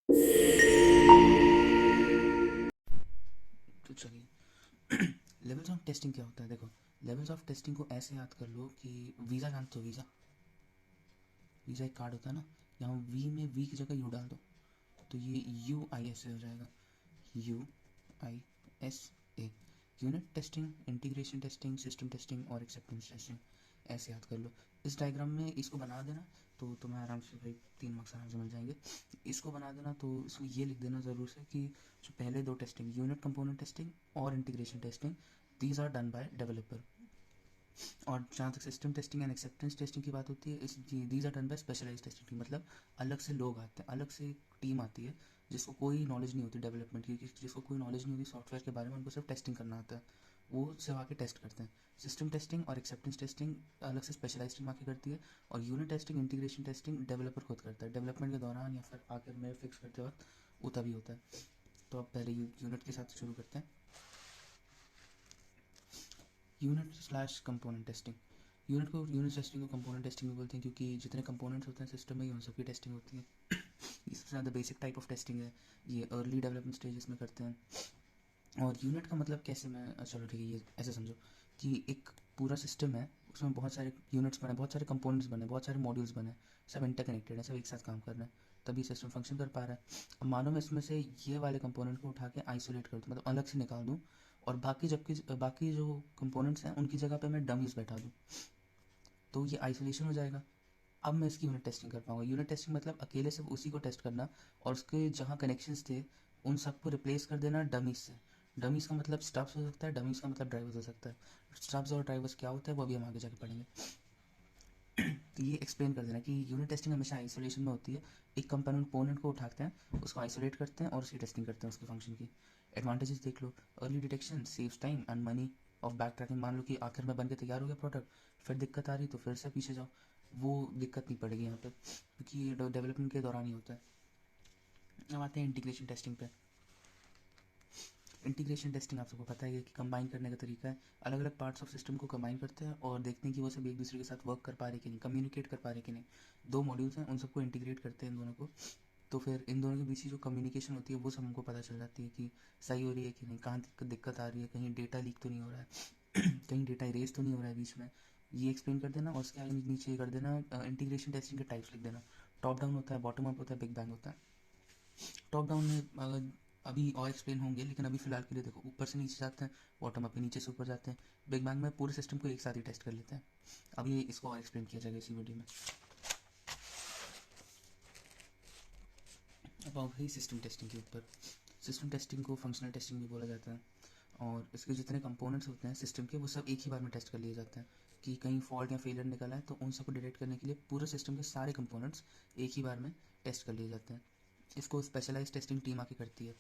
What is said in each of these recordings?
तो चलिए, levels of testing क्या होता है? देखो, लेवल्स ऑफ टेस्टिंग को ऐसे याद कर लो कि वीज़ा जानते हो? वीज़ा, वीज़ा एक कार्ड होता है ना, यहाँ वी में वी की जगह यू डाल दो, तो ये यू आई एस ए हो जाएगा। You I S A, unit testing, integration testing, system testing और एक्सेप्टेंस टेस्टिंग, ऐसे याद कर लो। इस डायग्राम में इसको बना देना तो तुम्हें आराम से भाई 3 मार्क्स आराम से मिल जाएंगे। इसको बना देना तो इसमें ये लिख देना ज़रूर से कि जो पहले दो टेस्टिंग, यूनिट कंपोनेंट टेस्टिंग और integration testing, these are done by developer. और जहाँ तक system testing and acceptance testing की बात होती है, इस these are done by specialize testing, मतलब अलग से लोग आते हैं, अलग से टीम आती है जिसको कोई नॉलेज नहीं होती डेवलपमेंट की, जिसको कोई नॉलेज नहीं होती सॉफ्टवेयर के बारे में, उनको सिर्फ टेस्टिंग करना आता है, वो सिर्फ आके टेस्ट करते हैं। सिस्टम टेस्टिंग और एक्सेप्टेंस टेस्टिंग अलग से स्पेशलाइज टीम आके करती है, और unit testing, integration testing developer खुद करता है डेवलपमेंट के दौरान या फिर आकर में फिक्स करते वक्त, वो तभी होता है। तो अब पहले यूनिट के साथ शुरू करते हैं। Unit slash component testing. Unit testing को कंपोनेंट टेस्टिंग भी बोलते हैं, क्योंकि जितने कंपोनेंट्स होते हैं सिस्टम में, उन सबकी टेस्टिंग होती है। ये सबसे ज़्यादा बेसिक टाइप ऑफ टेस्टिंग है, ये अर्ली डेवलपमेंट स्टेजेस में करते हैं। और यूनिट का मतलब कैसे, मैं चलो ठीक है, ये ऐसे समझो कि एक पूरा सिस्टम है, उसमें बहुत सारे यूनिट्स बने, बहुत सारे कंपोनेंट्स बने, बहुत सारे मॉड्यूल्स बने, सब इंटरकनेक्टेड है, सब एक साथ काम कर रहे हैं, तभी सिस्टम फंक्शन कर पा रहा है। अब मानो मैं इसमें से ये वाले कंपोनेंट को उठा के आइसोलेट कर दूँ, मतलब अलग से निकाल दूँ, और बाकी जो कंपोनेंट्स हैं उनकी जगह पे मैं डमीज बैठा दूँ, तो ये आइसोलेशन हो जाएगा। अब मैं इसकी यूनिट टेस्टिंग कर पाऊंगा। यूनिट टेस्टिंग मतलब अकेले सिर्फ उसी को टेस्ट करना, और उसके जहाँ कनेक्शंस थे उन सबको रिप्लेस कर देना डमीज से। डमीज का मतलब स्टब्स हो सकता है, डमीज का मतलब ड्राइवर्स हो सकता है। स्टब्स और ड्राइवर्स क्या होता है वो अभी हम आगे जाके पढ़ेंगे। तो ये एक्सप्लेन कर देना कि यूनिट टेस्टिंग हमेशा आइसोलेशन में होती है। एक कंपोनेंट को उठाते हैं, उसको आइसोलेट करते हैं और उसकी टेस्टिंग करते हैं उसके फंक्शन की। एडवांटेजेस देख लो, early detection saves time and money of backtracking. मान लो कि आखिर में बन के तैयार हो गया प्रोडक्ट, फिर दिक्कत आ रही तो फिर से पीछे जाओ, वो दिक्कत नहीं पड़ेगी यहाँ पे, क्योंकि ये डेवलपमेंट के दौरान ही होता है। अब आते हैं इंटीग्रेशन टेस्टिंग पे। इंटीग्रेशन टेस्टिंग आप सबको पता है कि कंबाइन करने का तरीका है। अलग अलग पार्ट्स ऑफ सिस्टम को कंबाइन करते हैं और देखते हैं कि वो सब एक दूसरे के साथ वर्क कर पा रहे कि नहीं, कम्युनिकेट कर पा रहे कि नहीं। दो मॉड्यूल्स हैं, उन सबको इंटीग्रेट करते हैं इन दोनों को, तो फिर इन दोनों के बीच की जो कम्युनिकेशन होती है वो सब हमको पता चल जाती है कि सही हो रही है कि नहीं, कहाँ दिक्कत आ रही है, कहीं डेटा लीक तो नहीं हो रहा है कहीं डेटा इरेज तो नहीं हो रहा है बीच में। ये एक्सप्लेन कर देना, और उसके आगे नीचे कर देना इंटीग्रेशन टेस्टिंग के टाइप्स लिख देना। टॉप डाउन होता है, बॉटम अप होता है, बिग बैंग होता है। टॉप डाउन में अभी और एक्सप्लेन होंगे, लेकिन अभी फिलहाल के लिए देखो, ऊपर से नीचे जाते हैं, बॉटम अप में नीचे से ऊपर जाते हैं। बिग बैंग में पूरे सिस्टम को एक साथ ही टेस्ट कर लेते हैं। अब ये इसको और एक्सप्लेन किया जाएगा इसी वीडियो में। अब आओ भाई सिस्टम टेस्टिंग के ऊपर। सिस्टम टेस्टिंग को फंक्शनल टेस्टिंग भी बोला जाता है, और इसके जितने कंपोनेंट्स होते हैं सिस्टम के, वो सब एक ही बार में टेस्ट कर लिए जाते हैं। कि कहीं फॉल्ट या फेलियर निकला है तो उन सबको डिटेक्ट करने के लिए पूरे सिस्टम के सारे कंपोनेंट्स एक ही बार में टेस्ट कर लिए जाते हैं। इसको स्पेशलाइज टेस्टिंग टीम आके करती है।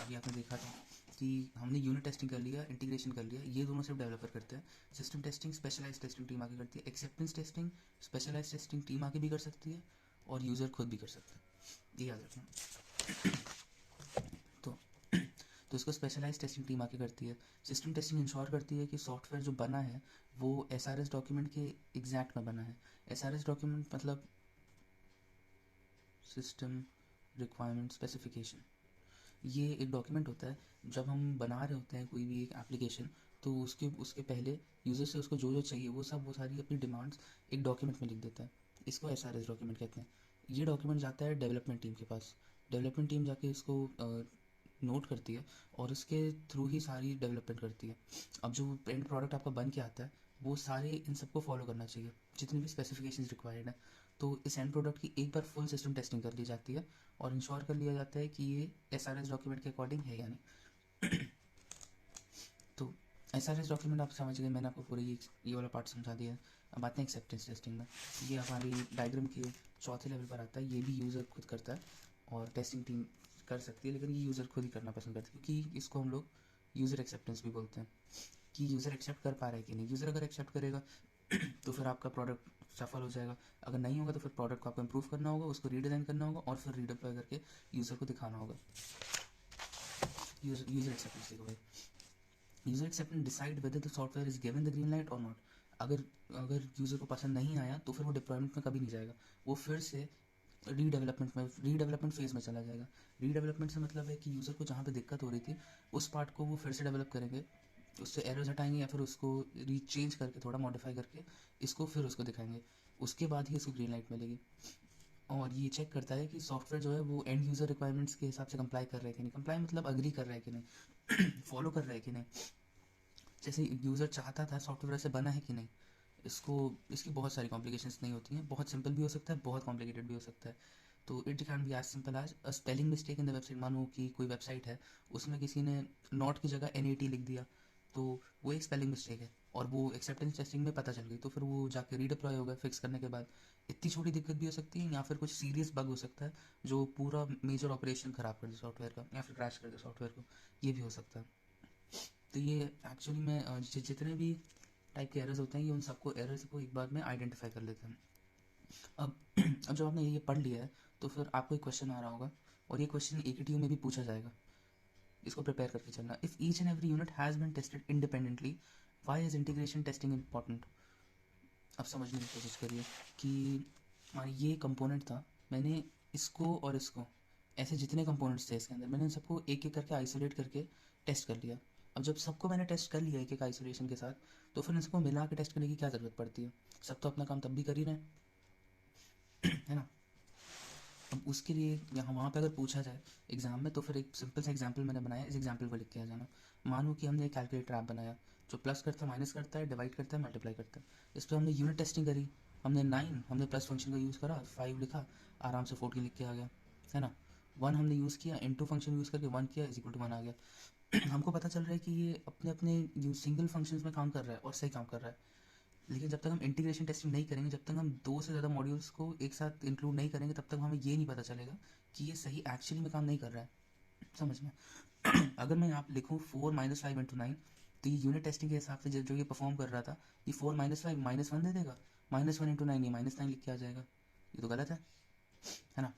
अभी आपने देखा था कि हमने यूनिट टेस्टिंग कर लिया, इंटीग्रेशन कर लिया, ये दोनों सिर्फ डेवलपर करते हैं। System testing specialize testing team आके करती है। Acceptance testing specialize testing team आके भी कर सकती है, और यूज़र खुद भी कर सकता है, ये याद रखना। तो तो इसको स्पेशलाइज टेस्टिंग टीम आके करती है। सिस्टम टेस्टिंग इंश्योर करती है कि सॉफ्टवेयर जो बना है वो एस आर एस डॉक्यूमेंट के एग्जैक्ट में बना है। एस आर एस डॉक्यूमेंट मतलब सिस्टम रिक्वायरमेंट स्पेसिफिकेशन। ये एक डॉक्यूमेंट होता है, जब हम बना रहे होते हैं कोई भी एक एप्लीकेशन, तो उसके उसके पहले यूज़र से उसको जो जो चाहिए वो सारी अपनी डिमांड्स एक डॉक्यूमेंट में लिख देता है। इसको एस आर एस डॉक्यूमेंट कहते हैं। ये डॉक्यूमेंट जाता है डेवलपमेंट टीम के पास। डेवलपमेंट टीम जाके इसको नोट करती है, और उसके थ्रू ही सारी डेवलपमेंट करती है। अब जो एंड प्रोडक्ट आपका बन के आता है, वो सारे इन सबको फॉलो करना चाहिए, जितनी भी स्पेसिफिकेशंस रिक्वायर्ड है। तो इस एंड प्रोडक्ट की एक बार फुल सिस्टम टेस्टिंग कर ली जाती है, और इंश्योर कर लिया जाता है कि ये एस आर एस डॉक्यूमेंट के अकॉर्डिंग है या नहीं। तो एस आर एस डॉक्यूमेंट आप समझ गए, मैंने आपको पूरी ये वाला पार्ट समझा दिया। अब आते हैं एक्सेप्टेंस टेस्टिंग में। ये हमारी डायग्राम के चौथे लेवल पर आता है। ये भी यूज़र खुद करता है, और टेस्टिंग टीम कर सकती है, लेकिन ये यूज़र खुद ही करना पसंद करते हैं, क्योंकि इसको हम लोग यूज़र एक्सेप्टेंस भी बोलते हैं, कि यूज़र एक्सेप्ट कर पा रहा है कि नहीं। यूज़र अगर एक्सेप्ट करेगा तो फिर आपका प्रोडक्ट सफल हो जाएगा। अगर नहीं होगा तो फिर प्रोडक्ट को आपको इम्प्रूव करना होगा, उसको रीडिज़ाइन करना होगा, और फिर रीडिप्लॉय करके यूज़र को दिखाना होगा। यूज़र एक्सेप्टेंस देखो भाई, user acceptance decide whether the software is given the green light और नॉट। अगर अगर यूज़र को पसंद नहीं आया तो फिर वो डिप्लॉयमेंट में कभी नहीं जाएगा, वो फिर से रीडेवलपमेंट फेज़ में चला जाएगा। रीडेवलपमेंट से मतलब है कि यूज़र को जहाँ पे दिक्कत हो रही थी उस पार्ट को वो फिर से डेवलप करेंगे, उससे एरर्स हटाएंगे या फिर उसको रीचेंज करके थोड़ा मॉडिफाई करके इसको फिर उसको दिखाएंगे, उसके बाद ही इसको ग्रीन लाइट मिलेगी। और ये चेक करता है कि सॉफ्टवेयर जो है वो एंड यूज़र रिक्वायरमेंट्स के हिसाब से कंप्लाई कर रहे हैं कि नहीं, कंप्लाई मतलब अग्री कर रहा है कि नहीं फॉलो कर रहा है कि नहीं, जैसे यूज़र चाहता था सॉफ्टवेयर से बना है कि नहीं। इसकी बहुत सारी कॉम्प्लिकेशंस नहीं होती हैं, बहुत सिंपल भी हो सकता है, बहुत कॉम्प्लिकेटेड भी हो सकता है। तो it can be as simple as a spelling mistake in the website. मानो कि कोई वेबसाइट है, उसमें किसी ने नॉट की जगह NAT लिख दिया, तो वो एक स्पेलिंग मिस्टेक है और वो एक्सेप्टेंस टेस्टिंग में पता चल गई, तो फिर वो जाके रीडिप्लॉय होगा फिक्स करने के बाद। इतनी छोटी दिक्कत भी हो सकती है, या फिर कुछ सीरियस बग हो सकता है जो पूरा मेजर ऑपरेशन ख़राब कर दे सॉफ्टवेयर का, या फिर क्रैश कर दे सॉफ्टवेयर को, ये भी हो सकता है। तो ये एक्चुअली में जितने भी टाइप के एरर्स होते हैं, ये उन सबको एरर्स को एक बार में आइडेंटिफाई कर लेते हैं। अब अब जब आपने ये पढ़ लिया है तो फिर आपको एक क्वेश्चन आ रहा होगा, और ये क्वेश्चन AKTU में भी पूछा जाएगा, इसको प्रिपेयर करके चलना। If each and every unit has been tested independently, why is integration testing important. अब समझने की कोशिश करिए कि हमारी ये कंपोनेंट था, मैंने इसको और इसको, ऐसे जितने कंपोनेंट्स थे इसके अंदर, मैंने इन सबको एक एक करके आइसोलेट करके टेस्ट कर लिया। अब जब सबको मैंने टेस्ट कर लिया एक एक आइसोलेशन के साथ, तो फिर इसको मिला के टेस्ट करने की क्या ज़रूरत पड़ती है, सब तो अपना काम तब भी कर ही रहे हैं है ना। अब उसके लिए यहाँ वहाँ पे अगर पूछा जाए एग्ज़ाम में, तो फिर एक सिंपल सा एग्जांपल मैंने बनाया, इस एग्जांपल को लिख के आ जाना। मानो कि हमने एक कैलकुलेटर ऐप बनाया जो प्लस करता है, माइनस करता है, डिवाइड करता है, मल्टीप्लाई करता है। इस पर हमने यूनिट टेस्टिंग करी, हमने प्लस फंक्शन का यूज़ करा, 5 लिखा, आराम से 14 लिख के आ गया, है ना। 1 हमने यूज़ किया, इनटू फंक्शन यूज़ करके 1 किया, इज इक्वल टू 1 आ गया। हमको पता चल रहा है कि ये अपने अपने सिंगल फंक्शंस में काम कर रहा है और सही काम कर रहा है। लेकिन जब तक हम इंटीग्रेशन टेस्टिंग नहीं करेंगे, जब तक हम 2 से ज़्यादा मॉड्यूल्स को एक साथ इंक्लूड नहीं करेंगे, तब तक हमें ये नहीं पता चलेगा कि ये सही एक्चुअली में काम नहीं कर रहा है। समझ में अगर मैं यहाँ पे लिखूँ 4 - 5 × 9, तो ये यूनिट टेस्टिंग के हिसाब से जो ये परफॉर्म कर रहा था, ये 4 - 5 -1 दे देगा, -1 × 9 ये -9 लिख के आ जाएगा। ये तो गलत है ना।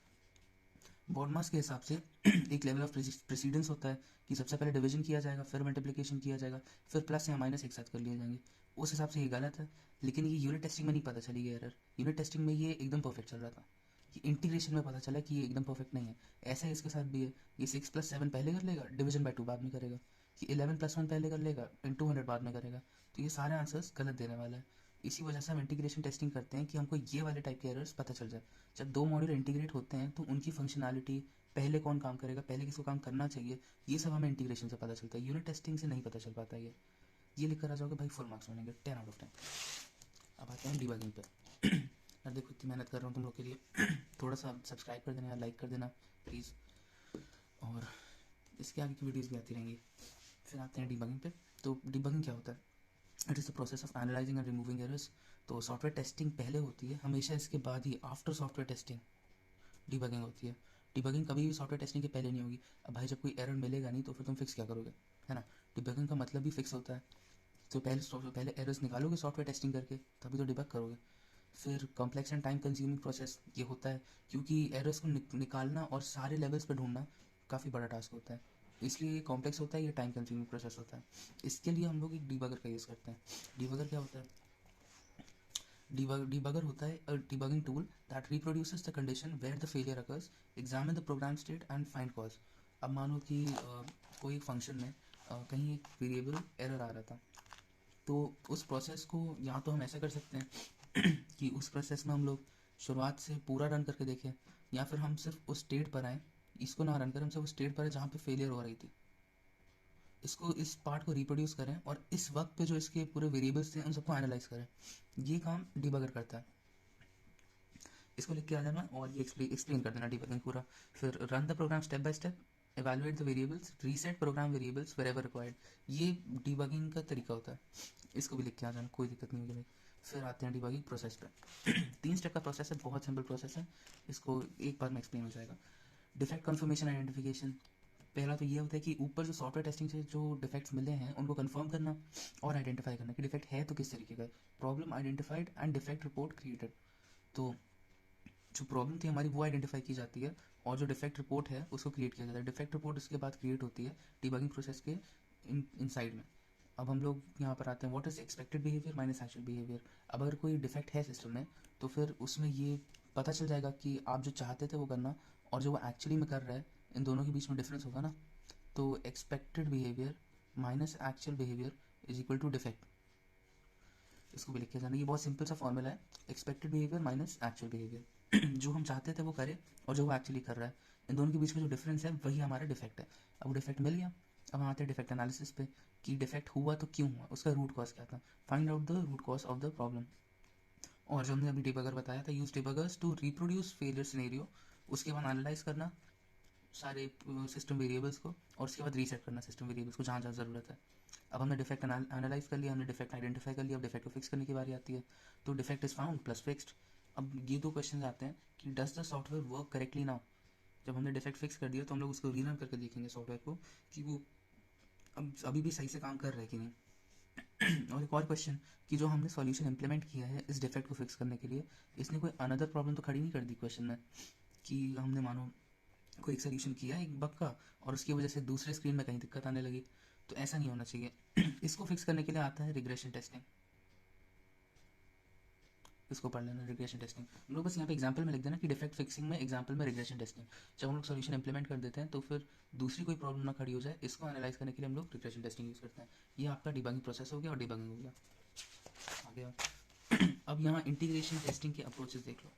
बॉडमास के हिसाब से एक लेवल ऑफ प्रेसिडेंस होता है कि सबसे पहले डिवीजन किया जाएगा, फिर मल्टीप्लिकेशन किया जाएगा, फिर प्लस या माइनस एक साथ कर लिए जाएंगे। उस हिसाब से ये गलत है, लेकिन ये यूनिट टेस्टिंग में नहीं पता चली ये एरर। यूनिट टेस्टिंग में ये एकदम परफेक्ट चल रहा था, ये इंटीग्रेशन में पता चला कि ये एकदम परफेक्ट नहीं है। ऐसा ही इसके साथ भी है, ये 6 + 7 पहले कर लेगा, डिवीजन बाय 2 बाद में करेगा। ये 11 + 1 पहले कर लेगा, इंटू 100 बाद में करेगा। तो ये सारे आंसर्स गलत देने वाला है। इसी वजह से हम इंटीग्रेशन टेस्टिंग करते हैं कि हमको ये वाले टाइप के एरर्स पता चल जाए। जब 2 मॉड्यूल इंटीग्रेट होते हैं तो उनकी फंक्शनैलिटी, पहले कौन काम करेगा, पहले किसको काम करना चाहिए, ये सब हमें इंटीग्रेशन से पता चलता है, यूनिट टेस्टिंग से नहीं पता चल पाता है। ये लिख कर आ जाओगे भाई, फुल मार्क्स मिलेंगे 10/10। अब आते हैं डिबगिंग पे। यार देखो इतनी मेहनत कर रहा हूँ तुम लोग के लिए, थोड़ा सा सब्सक्राइब कर देना या लाइक कर देना प्लीज़, और इसके आगे की वीडियोज़ भी आती रहेंगी। फिर आते हैं डिबगिंग पे। तो डिबगिंग क्या होता है? It is the process of analysing and removing errors. तो सॉफ्टवेयर टेस्टिंग पहले होती है हमेशा, इसके बाद ही आफ्टर सॉफ्टवेयर टेस्टिंग डिबगिंग होती है। डिबगिंग कभी भी सॉफ्टवेयर टेस्टिंग के पहले नहीं होगी। अब भाई जब कोई एरर मिलेगा नहीं तो फिर तुम फिक्स क्या करोगे, है ना। डिबगिंग का मतलब भी फिक्स होता है। तो पहले एरर्स निकालोगे सॉफ्टवेयर टेस्टिंग करके, तभी तो डिबग करोगे। फिर complex and time consuming process ये होता है, क्योंकि एरर्स को निकालना और सारे लेवल्स पर ढूंढना काफ़ी बड़ा टास्क होता है, इसलिए ये कॉम्प्लेक्स होता है, ये टाइम कंज्यूमिंग प्रोसेस होता है। इसके लिए हम लोग एक डिबगर का यूज़ करते हैं। डिबगर क्या होता है? Debugger होता है a debugging tool that reproduces the condition where the failure occurs, examine the program state and find cause। अब मानो कि कोई फंक्शन में कहीं एक वेरिएबल एरर आ रहा था, तो उस प्रोसेस को या तो हम ऐसा कर सकते हैं कि उस प्रोसेस में हम लोग शुरुआत से पूरा रन करके देखें, या फिर हम सिर्फ उस स्टेट पर आएँ, इसको ना रन करें, हम सिर्फ उस स्टेट पर आए जहाँ पे फेलियर हो रही थी, इस पार्ट को रिप्रोड्यूस करें और इस वक्त पे जो इसके पूरे वेरिएबल्स थे उन सबको एनालाइज करें। ये काम डिबगर करता है। इसको लिख के आ जाना और ये एक्सप्लेन कर देना डिबगिंग पूरा। फिर run the program step by step, evaluate the variables, reset program variables wherever required। ये डिबगिंग का तरीका होता है, इसको भी लिख के आ जाना, कोई दिक्कत नहीं होगी भाई। फिर आते हैं डिबगिंग प्रोसेस पे। 3 स्टेप का प्रोसेस है, बहुत सिंपल प्रोसेस है, इसको एक बार में एक्सप्लेन हो जाएगा। Defect confirmation identification. पहला तो ये होता है कि ऊपर जो सॉफ्टवेयर टेस्टिंग से जो डिफेक्ट्स मिले हैं उनको कंफर्म करना और आइडेंटिफाई करना कि डिफेक्ट है तो किस तरीके का है। Problem identified and defect report created. तो जो प्रॉब्लम थी हमारी वो आइडेंटिफाई की जाती है, और जो डिफेक्ट रिपोर्ट है उसको क्रिएट किया जाता है। डिफेक्ट रिपोर्ट उसके बाद क्रिएट होती है डिबगिंग प्रोसेस के इनसाइड में। अब हम लोग यहाँ पर आते हैं, what is expected behaviour minus actual behaviour. अब अगर कोई डिफेक्ट है सिस्टम में, तो फिर उसमें ये पता चल जाएगा कि आप जो चाहते थे वो करना और जो वो एक्चुअली में कर रहा है, इन दोनों के बीच में डिफरेंस होगा ना। तो expected behaviour minus actual behaviour is equal to defect. इसको भी लिख के जाना, ये बहुत सिंपल सा फॉर्मूला है, expected behaviour minus actual behaviour. जो हम चाहते थे वो करे और जो वो एक्चुअली कर रहा है, इन दोनों के बीच में जो डिफरेंस है वही हमारा डिफेक्ट है। अब वो डिफेक्ट मिल गया, अब हम आते हैं डिफेक्ट एनालिसिस पे कि डिफेक्ट हुआ तो क्यों हुआ, उसका रूट कॉज क्या था, find out the root cause of the problem. और जो हमने अभी डिबगर बताया था, use debuggers to reproduce failure scenario, उसके बाद एनालाइज करना सारे सिस्टम वेरिएबल्स को और उसके बाद रीसेट करना सिस्टम वेरिएबल्स को जहाँ जहाँ ज़रूरत है। अब हमने डिफेक्ट एनालाइज कर लिया, हमने डिफेक्ट आइडेंटिफाई कर लिया, अब डिफेक्ट को फिक्स करने की बारी आती है। तो defect is found plus fixed. अब ये दो क्वेश्चन आते हैं कि does the software work correctly now. जब हमने डिफेक्ट फिक्स कर दिया तो हम लोग उसको रीरन करके देखेंगे सॉफ्टवेयर को कि वो अब अभी भी सही से काम कर रहा है कि नहीं। और एक और क्वेश्चन कि जो हमने सॉल्यूशन इंप्लीमेंट किया है इस डिफेक्ट को फिक्स करने के लिए, इसने कोई अनदर प्रॉब्लम तो खड़ी नहीं कर दी क्वेश्चन में, कि हमने मानो कोई एक सोल्यूशन किया एक बग का और उसकी वजह से दूसरे स्क्रीन में कहीं दिक्कत आने लगी। तो ऐसा नहीं होना चाहिए। इसको फिक्स करने के लिए आता है रिग्रेशन टेस्टिंग। इसको पढ़ लेना, रिग्रेशन टेस्टिंग। हम लोग बस यहाँ पे एग्जांपल में लिख देना कि डिफेक्ट फिक्सिंग में एग्जांपल में रिग्रेशन टेस्टिंग। जब हम लोग सोल्यूशन इंप्लीमेंट कर देते हैं तो फिर दूसरी कोई प्रॉब्लम ना खड़ी हो जाए, इसको एनालाइज करने के लिए हम लोग रिग्रेशन टेस्टिंग यूज़ करते हैं। ये आपका डिबगिंग प्रोसेस हो गया और डिबगिंग हो गया। आ गया। अब यहाँ इंटीग्रेशन टेस्टिंग के अप्रोचेस देख लो।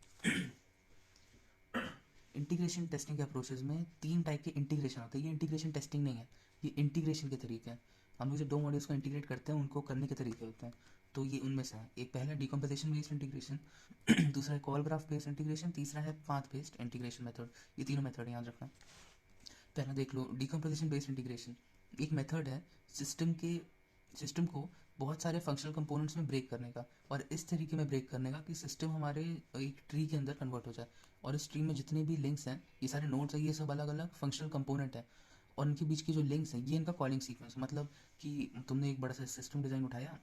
इंटीग्रेशन टेस्टिंग के अप्रोचेस में 3 टाइप के इंटीग्रेशन होते हैं। ये इंटीग्रेशन टेस्टिंग नहीं है, ये इंटीग्रेशन के तरीके हैं। हम लोग जब दो मॉड्यूल्स को इंटीग्रेट करते हैं उनको करने के तरीके होते हैं। तो ये उनमें से है, एक पहला डिकम्पोजिशन बेस्ड इंटीग्रेशन, दूसरा है कॉल ग्राफ बेस्ड इंटीग्रेशन, तीसरा है पाथ बेस्ड इंटीग्रेशन मेथड। ये तीनों मेथड याद रखना। पहला देख लो डिकम्पोजिशन बेस्ड इंटीग्रेशन। एक मेथड है सिस्टम को बहुत सारे फंक्शनल कंपोनेंट्स में ब्रेक करने का, और इस तरीके में ब्रेक करने का कि सिस्टम हमारे एक ट्री के अंदर कन्वर्ट हो जाए, और इस ट्री में जितने भी लिंक्स हैं, ये सारे नोड्स हैं, ये सब अलग अलग फंक्शनल कंपोनेंट हैं, और इनके बीच की जो लिंक्स हैं ये इनका कॉलिंग सीक्वेंस। मतलब कि तुमने एक बड़ा सा सिस्टम डिज़ाइन उठाया,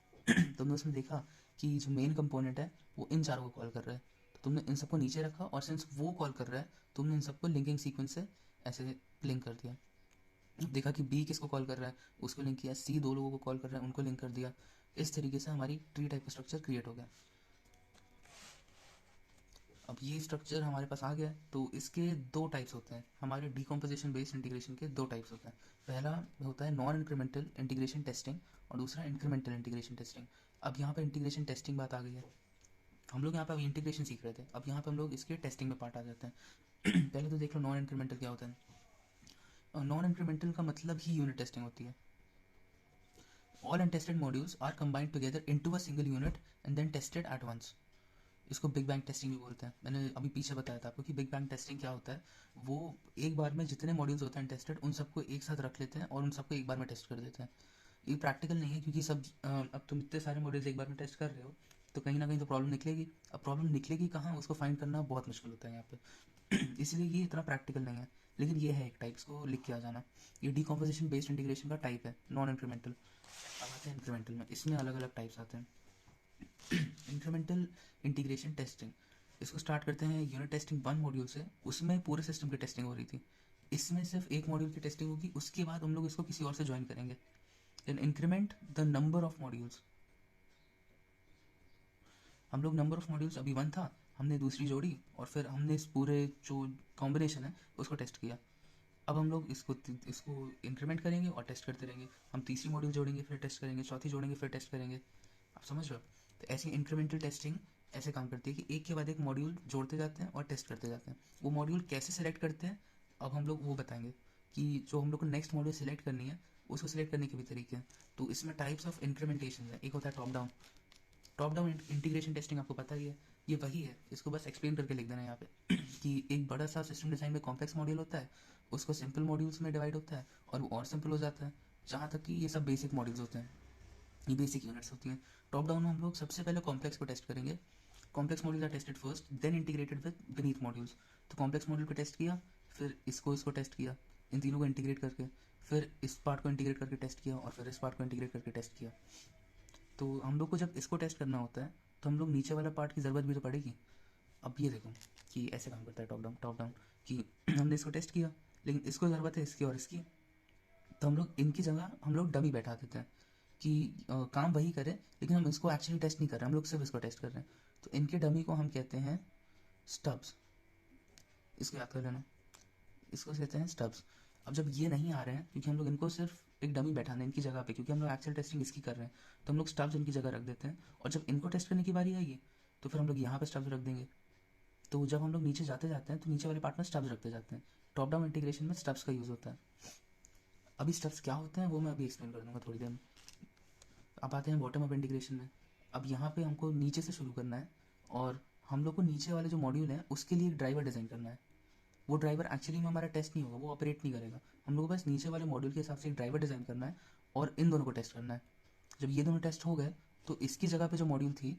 तुमने उसमें देखा कि जो मेन कंपोनेंट है वो इन चारों को कॉल कर रहा है, तो तुमने इन सबको नीचे रखा, और सिंस वो कॉल कर रहा है तुमने इन सबको लिंकिंग सीक्वेंस से ऐसे लिंक कर दिया। देखा कि बी किसको कॉल कर रहा है, उसको लिंक किया, सी दो लोगों को कॉल कर रहा है, उनको लिंक कर दिया। इस तरीके से हमारी ट्री टाइप का स्ट्रक्चर क्रिएट हो गया। अब ये स्ट्रक्चर हमारे पास आ गया है, तो इसके दो टाइप्स होते हैं। हमारे डिकम्पोजिशन बेस्ड इंटीग्रेशन के दो टाइप्स होते हैं। पहला होता है नॉन इंक्रीमेंटल इंटीग्रेशन टेस्टिंग, और दूसरा इंक्रीमेंटल इंटीग्रेशन टेस्टिंग। अब यहाँ पर इंटीग्रेशन टेस्टिंग बात आ गई है। हम लोग यहाँ पर अभी इंटीग्रेशन सीख रहे थे, अब यहाँ पर हम लोग इसके टेस्टिंग में पार्ट आ जाते हैं। पहले तो देख लो नॉन इंक्रीमेंटल क्या होता है। नॉन इंक्रीमेंटल का मतलब ही यूनिट टेस्टिंग होती है। All untested modules are combined together into a single unit and then tested at once. इसको बिग बैंग टेस्टिंग भी बोलते हैं। मैंने अभी पीछे बताया था आपको कि बिग बैंग टेस्टिंग क्या होता है। वो एक बार में जितने मॉड्यूल्स होते हैं टेस्टेड, उन सबको एक साथ रख लेते हैं और उन सबको एक बार में टेस्ट कर देते हैं। ये प्रैक्टिकल नहीं है, क्योंकि सब अब तुम इतने सारे मॉड्यूल्स एक बार में टेस्ट कर रहे हो तो कहीं ना कहीं तो प्रॉब्लम निकलेगी। अब प्रॉब्लम निकलेगी कहाँ, उसको फाइंड करना बहुत मुश्किल होता है यहाँ पे। इसलिए ये इतना प्रैक्टिकल नहीं है, लेकिन ये है एक टाइप, इसको लिख के आ जाना। ये डिकम्पोजिशन बेस्ड इंटीग्रेशन का टाइप है, नॉन इंक्रीमेंटल। अब आते हैं इंक्रीमेंटल में, इसमें अलग अलग टाइप्स आते हैं। इंक्रीमेंटल इंटीग्रेशन टेस्टिंग, इसको स्टार्ट करते हैं यूनिट टेस्टिंग 1 मॉड्यूल से। उसमें पूरे सिस्टम की टेस्टिंग हो रही थी, इसमें सिर्फ एक मॉड्यूल की टेस्टिंग होगी, उसके बाद हम लोग इसको किसी और से ज्वाइन करेंगे। Then increment the number of modules. हम लोग नंबर ऑफ मॉड्यूल्स अभी 1 था, हमने दूसरी जोड़ी और फिर हमने इस पूरे जो कॉम्बिनेशन है उसको टेस्ट किया। अब हम लोग इसको इंक्रीमेंट करेंगे और टेस्ट करते रहेंगे। हम तीसरी मॉड्यूल जोड़ेंगे, फिर टेस्ट करेंगे, चौथी जोड़ेंगे, फिर टेस्ट करेंगे। आप समझ रहे हो? तो ऐसी इंक्रीमेंटल टेस्टिंग ऐसे काम करती है कि एक के बाद एक मॉड्यूल जोड़ते जाते हैं और टेस्ट करते जाते हैं। वो मॉड्यूल कैसे सेलेक्ट करते हैं अब हम लोग वो बताएंगे, कि जो हम लोग को नेक्स्ट मॉड्यूल सेलेक्ट करनी है उसको सेलेक्ट करने के भी तरीके हैं। तो इसमें टाइप्स ऑफ इंक्रीमेंटेशन है। एक होता है top down. Top down integration testing आपको पता ही है, ये वही है, इसको बस एक्सप्लेन करके लिख देना यहाँ पे। कि एक बड़ा सा सिस्टम डिज़ाइन में कॉम्प्लेक्स मॉड्यूल होता है, उसको सिंपल मॉड्यूल्स में डिवाइड होता है और वो और सिंपल हो जाता है। जहाँ तक कि ये सब बेसिक मॉड्यूल्स होते हैं, ये बेसिक यूनिट्स होती हैं। टॉप डाउन में हम लोग सबसे पहले कॉम्प्लेक्स को टेस्ट करेंगे। Complex modules are tested first, then integrated with beneath modules. तो कॉम्प्लेक्स मॉड्यूल को टेस्ट किया, फिर इसको टेस्ट किया, इन तीनों को इंटीग्रेट करके, फिर इस पार्ट को इंटीग्रेट करके टेस्ट किया, और फिर इस पार्ट को इंटीग्रेट करके टेस्ट किया। तो हम लोग को जब इसको टेस्ट करना होता है तो हम लोग नीचे वाला पार्ट की ज़रूरत भी तो पड़ेगी। अब ये देखो कि ऐसे काम करता है टॉप डाउन कि हमने इसको टेस्ट किया, लेकिन इसको ज़रूरत है इसकी और इसकी, तो हम लोग इनकी जगह हम लोग डमी बैठा देते हैं कि काम वही करे, लेकिन हम इसको एक्चुअली टेस्ट नहीं कर रहे, हम लोग सिर्फ इसको टेस्ट कर रहे हैं। तो इनके डमी को हम कहते हैं स्टब्स, इसको याद कर लेना, इसको कहते हैं स्टब्स। अब जब ये नहीं आ रहे हैं क्योंकि हम लोग इनको सिर्फ एक डमी बैठाना है इनकी जगह पे, क्योंकि हम लोग एक्चुअल टेस्टिंग इसकी कर रहे हैं, तो हम लोग स्टब्स इनकी जगह रख देते हैं। और जब इनको टेस्ट करने की बारी आएगी तो फिर हम लोग यहाँ पे स्टब्स रख देंगे। तो जब हम लोग नीचे जाते जाते हैं तो नीचे वाले पार्ट में स्टब्स रखते जाते हैं। टॉप डाउन इंटीग्रेशन में स्टब्स का यूज़ होता है। अभी स्टब्स क्या होते हैं वो मैं अभी एक्सप्लेन कर दूंगा थोड़ी देर में। अब आते हैं बॉटम अप इंटीग्रेशन में। अब यहाँ पे हमको नीचे से शुरू करना है और हम लोग को नीचे वाले जो मॉड्यूल है उसके लिए एक ड्राइवर डिज़ाइन करना है। वो ड्राइवर एक्चुअली में हमारा टेस्ट नहीं होगा, वो ऑपरेट नहीं करेगा। हम लोग को बस नीचे वाले मॉड्यूल के हिसाब से एक ड्राइवर डिज़ाइन करना है और इन दोनों को टेस्ट करना है। जब ये दोनों टेस्ट हो गए तो इसकी जगह पे जो मॉड्यूल थी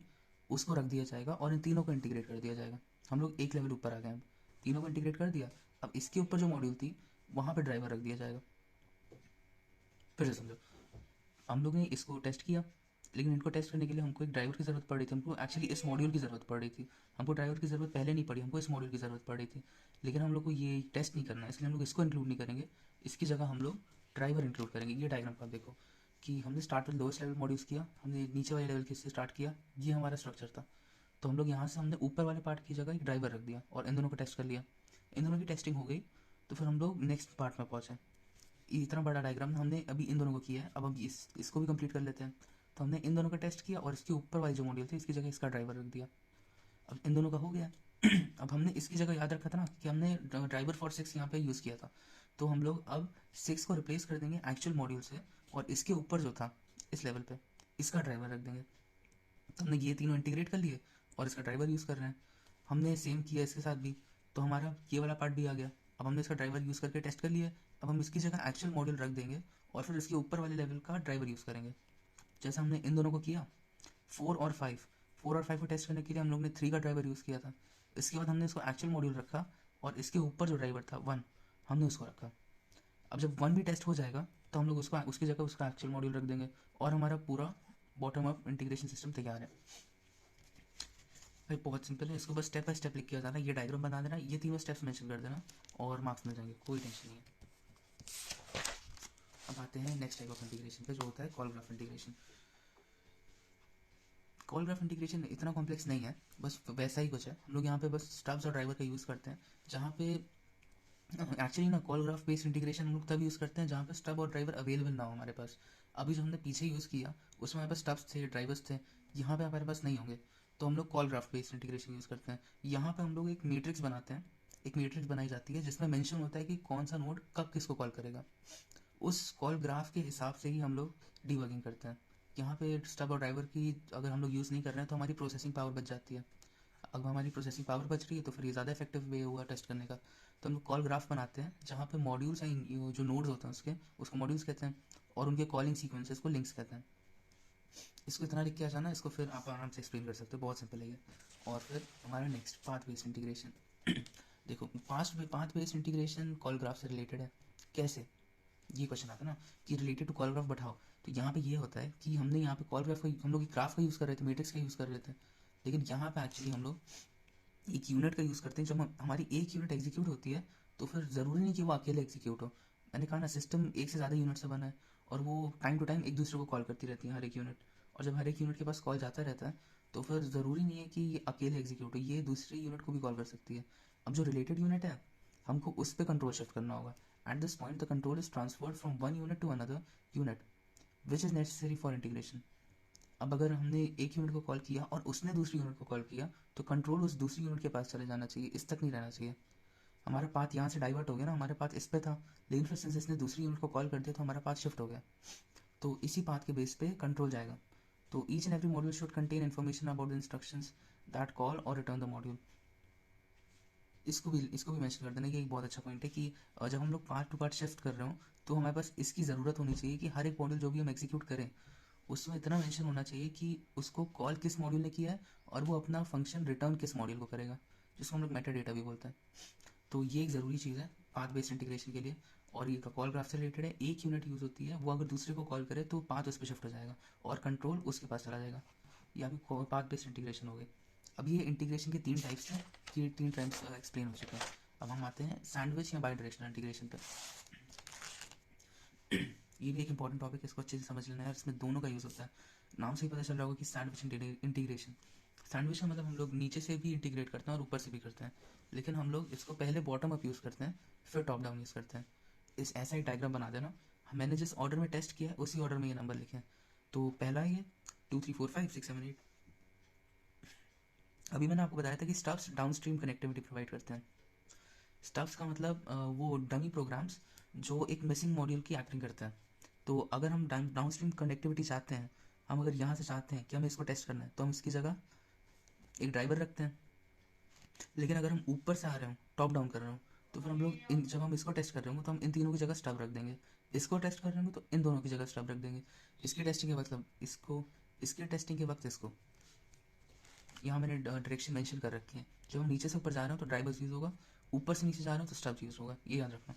उसको रख दिया जाएगा और इन तीनों को इंटीग्रेट कर दिया जाएगा। हम लोग एक लेवल ऊपर आ गए, अब तीनों को इंटीग्रेट कर दिया। अब इसके ऊपर जो मॉड्यूल थी वहाँ पर ड्राइवर रख दिया जाएगा। फिर से समझो, हम लोग ने इसको टेस्ट किया, लेकिन इनको टेस्ट करने के लिए हमको एक ड्राइवर की ज़रूरत पड़ रही थी। हमको एक्चुअली इस मॉड्यूल की ज़रूरत पड़ रही थी। हमको ड्राइवर की ज़रूरत पहले नहीं पड़ी, हमको इस मॉड्यूल की ज़रूरत पड़ रही थी। लेकिन हम लोग को ये टेस्ट नहीं करना है, इसलिए हम लोग इसको इंक्लूड नहीं करेंगे। इसकी जगह हम लोग ड्राइवर इंक्लूड करेंगे। ये डायग्राम आप देखो कि हमने start with lowest level modules किया, हमने नीचे वाले लेवल के से स्टार्ट किया, ये हमारा स्ट्रक्चर था। तो हम लोग यहाँ से हमने ऊपर वाले पार्ट की जगह एक ड्राइवर रख दिया और इन दोनों को टेस्ट कर लिया। इन दोनों की टेस्टिंग हो गई तो फिर हम लोग नेक्स्ट पार्ट में पहुँचे। इतना बड़ा डायग्राम हमने अभी इन दोनों को किया है, अब हम इसको भी कंप्लीट कर लेते हैं। तो हमने इन दोनों का टेस्ट किया और इसके ऊपर वाली जो मॉड्यूल थी इसकी जगह इसका ड्राइवर रख दिया। अब इन दोनों का हो गया। अब हमने इसकी जगह याद रखा था ना कि हमने ड्राइवर फॉर 6 यहाँ पे यूज़ किया था, तो हम लोग अब 6 को रिप्लेस कर देंगे एक्चुअल मॉड्यूल से और इसके ऊपर जो था इस लेवल पे इसका ड्राइवर रख देंगे। तो हमने ये तीनों इंटीग्रेट कर लिए और इसका ड्राइवर यूज़ कर रहे हैं। हमने सेम किया इसके साथ भी, तो हमारा ये वाला पार्ट भी आ गया। अब हमने इसका ड्राइवर यूज़ करके टेस्ट कर लिया। अब हम इसकी जगह एक्चुअल मॉड्यूल रख देंगे और फिर इसके ऊपर वाले लेवल का ड्राइवर यूज़ करेंगे, जैसे हमने इन दोनों को किया। 4 और 5 को टेस्ट करने के लिए हम लोग ने 3 का ड्राइवर यूज़ किया था। इसके बाद हमने इसको एक्चुअल मॉड्यूल रखा और इसके ऊपर जो ड्राइवर था 1 हमने उसको रखा। अब जब 1 भी टेस्ट हो जाएगा तो हम लोग उसको उसकी जगह उसका एक्चुअल मॉड्यूल रख देंगे और हमारा पूरा बॉटम अप इंटीग्रेशन सिस्टम तैयार है। भाई बहुत सिंपल है, इसको बस स्टेप बाय स्टेप लिख के जाना, ये डायग्राम बना देना, ये तीनों स्टेप्स मेंशन कर देना और मार्क्स मिल जाएंगे, कोई टेंशन नहीं है। अब आते हैं नेक्स्ट टाइप ऑफ इंटीग्रेशन पे जो होता है call graph integration. Call graph integration इतना कॉम्प्लेक्स नहीं है, बस वैसा ही कुछ है। हम लोग यहाँ पे बस स्टब्स और ड्राइवर का यूज़ करते हैं, जहाँ पे एक्चुअली ना कॉल ग्राफ बेस्ड इंटीग्रेशन हम लोग तब यूज़ करते हैं जहाँ पे स्टब और ड्राइवर अवेलेबल ना हो हमारे पास। अभी जो हमने पीछे यूज़ किया उसमें हमारे पास स्टब्स थे, ड्राइवर्स थे, यहाँ पे हमारे पास नहीं होंगे, तो हम लोग call graph based integration use करते हैं। यहाँ पे हम लोग एक मैट्रिक्स बनाते हैं, एक मैट्रिक्स बनाई जाती है जिसमें मेंशन होता है कि कौन सा नोड कब किसको कॉल करेगा। उस कॉल ग्राफ के हिसाब से ही हम लोग डीबगिंग करते हैं। यहाँ पे स्टब और ड्राइवर की अगर हम लोग यूज़ नहीं कर रहे हैं तो हमारी प्रोसेसिंग पावर बच जाती है। अब हमारी प्रोसेसिंग पावर बच रही है तो फिर ये ज़्यादा इफेक्टिव वे हुआ टेस्ट करने का। तो हम लोग कॉल ग्राफ बनाते हैं जहाँ पे मॉड्यूल्स हैं, जो नोड्स होते हैं उसको मॉड्यूल्स कहते हैं और उनके कॉलिंग सीक्वेंसेस को लिंक्स कहते हैं। इसको इतना लिख के आ जाना, इसको फिर आप आराम से एक्सप्लेन कर सकते हो, बहुत सिंपल है ये। और फिर हमारा नेक्स्ट पाथ बेस्ड इंटीग्रेशन। देखो path based integration call graph से रिलेटेड है। कैसे, ये क्वेश्चन आता है ना कि रिलेटेड टू कॉल ग्राफ बढ़ाओ। तो यहाँ पे ये होता है कि हमने यहाँ पे कॉल ग्राफ का हम लोग ग्राफ का यूज़ कर रहे थे, मैट्रिक्स का यूज़ कर रहे थे, लेकिन यहाँ पे एक्चुअली हम लोग एक यूनिट का यूज़ करते हैं। जब हमारी एक यूनिट एग्जीक्यूट होती है तो फिर ज़रूरी नहीं कि वो अकेले एग्जीक्यूट हो। मैंने कहा ना सिस्टम एक से ज़्यादा यूनिट से बना है और वो टाइम टू टाइम एक दूसरे को कॉल करती रहती है हर एक यूनिट। और जब हर एक यूनिट के पास कॉल जाता रहता है तो फिर ज़रूरी नहीं है कि ये अकेले एग्जीक्यूट हो, ये दूसरी यूनिट को भी कॉल कर सकती है। अब जो रिलेटेड यूनिट है हमको उस पर कंट्रोल शिफ्ट करना होगा। At this point the control is transferred from one unit to another unit which is necessary for integration. अब अगर हमने एक यूनिट को कॉल किया और उसने दूसरी यूनिट को कॉल किया तो कंट्रोल उस दूसरी यूनिट के पास चले जाना चाहिए, इस तक नहीं रहना चाहिए। हमारा पाथ यहाँ से डाइवर्ट हो गया ना, हमारे पाथ इस पे था, लेकिन फिर सिंस इसने दूसरी यूनिट को कॉल कर दिया तो हमारा पाथ शिफ्ट हो गया। तो इसी पाथ के बेस पे कंट्रोल जाएगा। तो each and every module should contain information about the instructions that call और रिटर्न द मॉड्यूल। इसको भी मेंशन कर देना कि एक बहुत अच्छा पॉइंट है कि जब हम लोग पार्ट टू पार्ट शिफ्ट कर रहे हो तो हमारे पास इसकी ज़रूरत होनी चाहिए कि हर एक मॉड्यूल जो भी हम एग्जीक्यूट करें उसमें इतना मेंशन होना चाहिए कि उसको कॉल किस मॉड्यूल ने किया है और वो अपना फंक्शन रिटर्न किस मॉड्यूल को करेगा, जिसको हम लोग मेटा डेटा भी बोलते हैं। तो ये एक ज़रूरी चीज़ है पाथ बेस्ड इंटीग्रेशन के लिए। और ये कॉल ग्राफ से रिलेटेड है, एक यूनिट यूज़ होती है, वो अगर दूसरे को कॉल करे तो पाथ उस पर शिफ्ट हो जाएगा और कंट्रोल उसके पास चला जाएगा। ये अभी पाथ बेस्ड इंटीग्रेशन हो गई। अब ये इंटीग्रेशन के 3 टाइप्स हैं, ये 3 टाइप्स एक्सप्लेन हो चुका है। अब हम आते हैं सैंडविच या बाई डायरेक्शनल इंटीग्रेशन पर। ये भी एक इंपॉर्टेंट टॉपिक है, इसको अच्छे से समझ लेना है। इसमें दोनों का यूज़ होता है। नाम से ही पता चल रहा होगा कि सैंडविच इंटीग्रेशन। सैंडविच का मतलब हम लोग नीचे से भी इंटीग्रेट करते हैं और ऊपर से भी करते हैं, लेकिन हम लोग इसको पहले बॉटम अप यूज़ करते हैं, फिर टॉप डाउन यूज़ करते हैं। इस ऐसा एक डायग्राम बना देना। मैंने जिस ऑर्डर में टेस्ट किया है उसी ऑर्डर में ये नंबर लिखे हैं। तो पहला ये 2 3 4 5 6 7 8। अभी मैंने आपको बताया था कि स्टब्स डाउनस्ट्रीम कनेक्टिविटी प्रोवाइड करते हैं। स्टब्स का मतलब वो डमी प्रोग्राम्स जो एक मिसिंग मॉड्यूल की एक्टिंग करते हैं। तो अगर हम डाउनस्ट्रीम कनेक्टिविटी चाहते हैं, हम अगर यहाँ से चाहते हैं कि हमें इसको टेस्ट करना है, तो हम इसकी जगह एक ड्राइवर रखते हैं। लेकिन अगर हम ऊपर से आ रहे हो, टॉप डाउन कर रहे हो, तो फिर हम लोग जब हम इसको टेस्ट कर रहे होंगे तो हम इन तीनों की जगह स्टब रख देंगे। इसको टेस्ट कर रहे होंगे तो इन दोनों की जगह स्टब रख देंगे। इसकी टेस्टिंग के मतलब इसको, इसकी टेस्टिंग के वक्त इसको। यहाँ मैंने डायरेक्शन मेंशन कर रखी है। जब हम नीचे से ऊपर जा रहे हो तो ड्राइवर यूज़ होगा, ऊपर से नीचे जा रहे हो तो स्टब यूज़ होगा, ये याद रखना।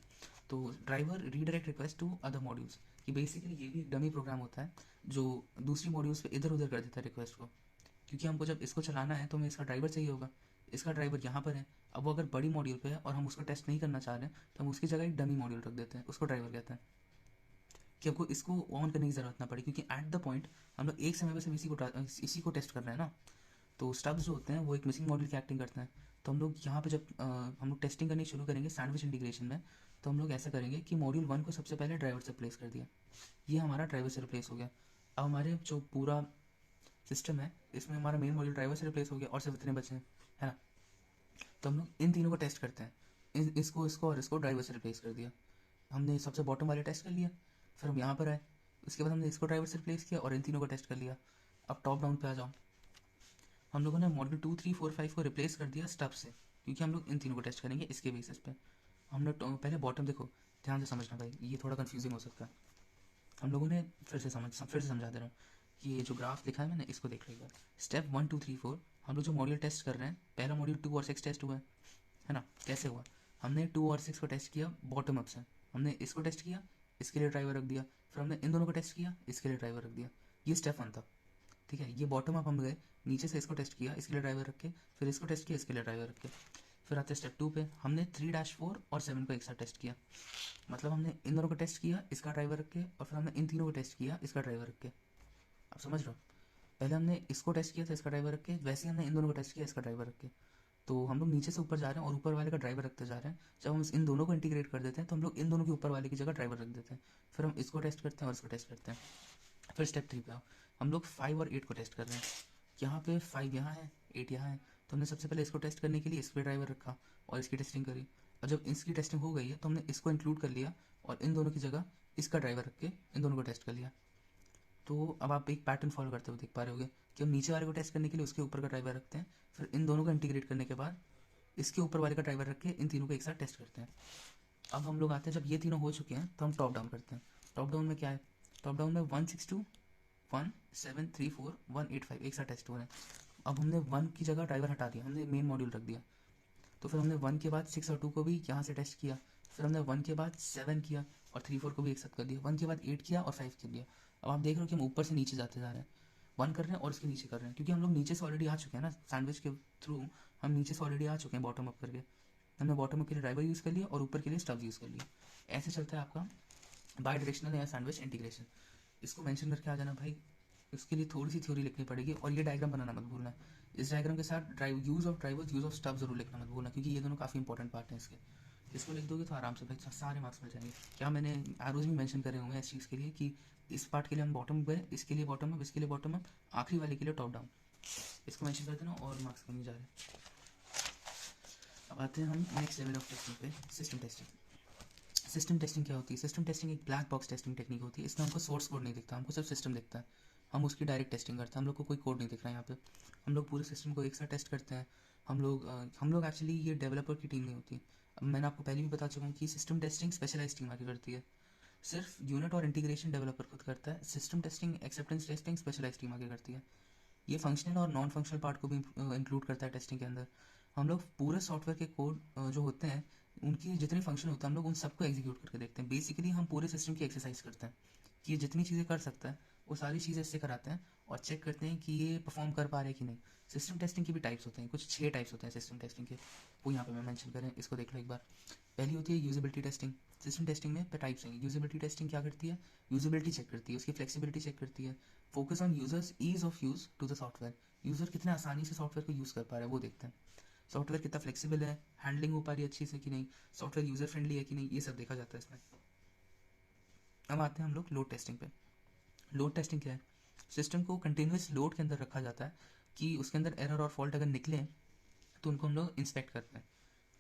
तो driver redirect request to other modules, ये बेसिकली ये भी एक डमी प्रोग्राम होता है जो दूसरी मॉड्यूल्स पे इधर उधर कर देता है रिक्वेस्ट को। क्योंकि हमको जब इसको चलाना है तो हमें इसका ड्राइवर चाहिए होगा। इसका ड्राइवर यहाँ पर है। अब वो अगर बड़ी मॉड्यूल पे है और हम उसको टेस्ट नहीं करना चाह रहे हैं तो हम उसकी जगह एक डमी मॉड्यूल रख देते हैं, उसको ड्राइवर कहते हैं, कि हमको इसको ऑन करने की ज़रूरत ना पड़े। क्योंकि एट द पॉइंट हम लोग एक समय पर सिर्फ इसी को टेस्ट कर रहे हैं ना। तो स्टब्स जो होते हैं वो एक मिसिंग मॉड्यूल की एक्टिंग करते हैं। तो हम लोग यहाँ पे जब हम लोग टेस्टिंग करनी शुरू करेंगे सैंडविच इंटीग्रेशन में, तो हम लोग ऐसा करेंगे कि मॉड्यूल 1 को सबसे पहले ड्राइवर से रिप्लेस कर दिया। ये हमारा ड्राइवर से रिप्लेस हो गया। अब हमारे जो पूरा सिस्टम है इसमें हमारा मेन मॉड्यूल ड्राइवर से रिप्लेस हो गया और सिर्फ इतने बचे हैं, है ना। तो हम लोग इन तीनों को टेस्ट करते हैं। इसको इसको और इसको ड्राइवर से रिप्लेस कर दिया। हमने सबसे बॉटम वाले टेस्ट कर लिया, फिर हम यहाँ पर आए, उसके बाद हमने इसको ड्राइवर से रिप्लेस किया और इन तीनों को टेस्ट कर लिया। अब टॉप डाउन पे आ जाओ। हम लोगों ने मॉड्यूल 2 3 4 5 को रिप्लेस कर दिया स्टब से, क्योंकि हम लोग इन तीनों को टेस्ट करेंगे इसके बेसिस पे। हमने पहले बॉटम देखो, ध्यान से समझना भाई, ये थोड़ा कन्फ्यूजिंग हो सकता है। हम लोगों ने फिर से समझा दे रहा हूँ कि ये जो ग्राफ लिखा है मैंने इसको देख लो एक बार। स्टेप 1 2 3 4 हम लोग जो मॉड्यूल टेस्ट कर रहे हैं, पहला मॉड्यूल 2 और 6 टेस्ट हुआ है ना। कैसे हुआ? हमने 2 और 6 को टेस्ट किया बॉटम अप से। हमने इसको टेस्ट किया, इसके लिए ड्राइवर रख दिया, फिर हमने इन दोनों को टेस्ट किया, इसके लिए ड्राइवर रख दिया। ये स्टेप 1 था, ठीक है। ये बॉटम अप हम गए, नीचे से इसको टेस्ट किया, इसके लिए ड्राइवर रख के, फिर इसको टेस्ट किया, इसके लिए ड्राइवर रख के। फिर आते स्टेप 2 पे, हमने 3-4 और 7 को एक साथ टेस्ट किया। मतलब हमने इन दोनों को टेस्ट किया इसका ड्राइवर रख के, और फिर हमने इन तीनों को टेस्ट किया इसका ड्राइवर रख के। आप समझ रहे हो? पहले हमने इसको टेस्ट किया था इसका ड्राइवर रख के, वैसे ही हमने इन दोनों को टेस्ट किया इसका ड्राइवर रख के। तो हम लोग नीचे से ऊपर जा रहे हैं और ऊपर वाले का ड्राइवर रखते जा रहे हैं। जब हम इन दोनों को इंटीग्रेट कर देते हैं तो हम लोग इन दोनों के ऊपर वाले की जगह ड्राइवर रख देते हैं। फिर हम इसको टेस्ट करते हैं और इसको टेस्ट करते हैं। फिर स्टेप 3 पे आओ, हम लोग 5 और 8 को टेस्ट कर रहे हैं। यहाँ पे 5 यहाँ है, 8 यहाँ है। तो हमने सबसे पहले इसको टेस्ट करने के लिए इस पर ड्राइवर रखा और इसकी टेस्टिंग करी। और जब इसकी टेस्टिंग हो गई है तो हमने इसको इंक्लूड कर लिया और इन दोनों की जगह इसका ड्राइवर रख के इन दोनों को टेस्ट कर लिया। तो अब आप एक पैटर्न फॉलो करते हुए देख पा रहे होगे कि हम नीचे वाले को टेस्ट करने के लिए उसके ऊपर का ड्राइवर रखते हैं, फिर इन दोनों को इंटीग्रेट करने के बाद इसके ऊपर वाले का ड्राइवर रख के इन तीनों को एक साथ टेस्ट करते हैं। अब हम लोग आते हैं, जब ये तीनों हो चुके हैं तो हम टॉप डाउन करते हैं। टॉप डाउन में क्या है? टॉप डाउन में 1 6 2 1 7 3 4 1 8 5 एक साथ टेस्ट हो रहे हैं। अब हमने 1 की जगह ड्राइवर हटा दिया, हमने मेन मॉड्यूल रख दिया। तो फिर हमने 1 के बाद 6 और 2 को भी यहाँ से टेस्ट किया। फिर हमने 1 के बाद 7 किया और 3 4 को भी एक साथ कर दिया। 1 के बाद 8 किया और 5 कर दिया। अब आप देख रहे हो कि हम ऊपर से नीचे जाते जा रहे हैं, 1 कर रहे हैं और इसके नीचे कर रहे हैं, क्योंकि हम लोग नीचे से ऑलरेडी आ चुके हैं ना सैंडविच के थ्रू। हम नीचे से ऑलरेडी आ चुके हैं बॉटम अप करके। हमने बॉटम अप के लिए ड्राइवर यूज़ कर लिया और ऊपर के लिए स्टब्स यूज़ कर लिया। ऐसे चलता है आपका बाई डायरेक्शनल या सैंडविच इंटीग्रेशन। इसको मेंशन करके आ जाना भाई। इसके लिए थोड़ी सी थ्योरी लिखनी पड़ेगी और ये डायग्राम बनाना मत भूलना। इस डायग्राम के साथ use of drivers, use of stub जरूर लिखना मत भूलना, क्योंकि ये दोनों काफ़ी इंपॉर्टेंट पार्ट हैं इसके। इसको लिख दोगे तो आराम से भाई सारे मार्क्स मिल जाएंगे। क्या मैंने एरोज भी मेंशन करे होंगे इस चीज़ के लिए कि इस पार्ट के लिए हम बॉटम गए, इसके लिए बॉटम अप, इसके लिए बॉटम अप, आखिरी वाले के लिए टॉप डाउन। इसको मेंशन कर देना और मार्क्स कम जा रहे हैं। अब आते हैं हम नेक्स्ट लेवल ऑफ टेस्टिंग पे, सिस्टम टेस्टिंग। सिस्टम टेस्टिंग क्या होती है? सिस्टम टेस्टिंग एक ब्लैक बॉक्स टेस्टिंग टेक्निक होती है। इसमें हमको सोर्स कोड नहीं दिखता, हमको सिर्फ सिस्टम दिखता है। हम उसकी डायरेक्ट टेस्टिंग करते हैं, हम लोग को कोई कोड नहीं दिख रहा है यहाँ पे। हम लोग पूरे सिस्टम को एक साथ टेस्ट करते हैं। हम लोग एक्चुअली ये डेवलपर की टीम नहीं होती। अब मैंने आपको पहले भी बता चुका हूँ कि सिस्टम टेस्टिंग स्पेशलाइज टीम आगे करती है। सिर्फ यूनिट और इंटीग्रेशन डेवलपर खुद करता है। System testing, acceptance testing specialize team आगे करती है। ये फंक्शनल और नॉन फंक्शनल पार्ट को भी इंक्लूड करता है टेस्टिंग के अंदर। हम लोग पूरे सॉफ्टवेयर के कोड जो होते हैं, उनकी जितने फंक्शन होते हैं, हम लोग उन सबको एग्जीक्यूट करके देखते हैं। बेसिकली हम पूरे सिस्टम की एक्सरसाइज करते हैं। कि ये जितनी चीज़ें कर सकता है वो सारी चीज़ें इससे कराते हैं और चेक करते हैं कि ये परफॉर्म कर पा रहे हैं कि नहीं। सिस्टम टेस्टिंग के भी टाइप्स होते हैं, कुछ 6 टाइप्स होते हैं सिस्टम टेस्टिंग के, वो यहाँ पे मैं मेंशन करें, इसको देख लो एक बार। पहली होती है यूजेबिलिटी टेस्टिंग। सिस्टम टेस्टिंग में टाइप्स हैं। यूजेबिलिटी टेस्टिंग क्या करती है, यूजेबिलिटी चेक करती है, उसकी फ्लेक्सिबिलिटी चेक करती है, focus on users ease of use to the software, user कितने आसानी से सॉफ्टवेयर को यूज़ कर पा रहा है वो देखते हैं। सॉफ्टवेयर कितना फ्लेक्सिबल है, हैंडलिंग हो पा रही है अच्छी से कि नहीं, सॉफ्टवेयर यूज़र फ्रेंडली है कि नहीं, ये सब देखा जाता है इसमें। अब आते हैं हम लोग लोड टेस्टिंग पे। लोड टेस्टिंग क्या है, सिस्टम को कंटिन्यूस लोड के अंदर रखा जाता है कि उसके अंदर एरर और फॉल्ट अगर निकले तो उनको हम लोग इंस्पेक्ट करते हैं।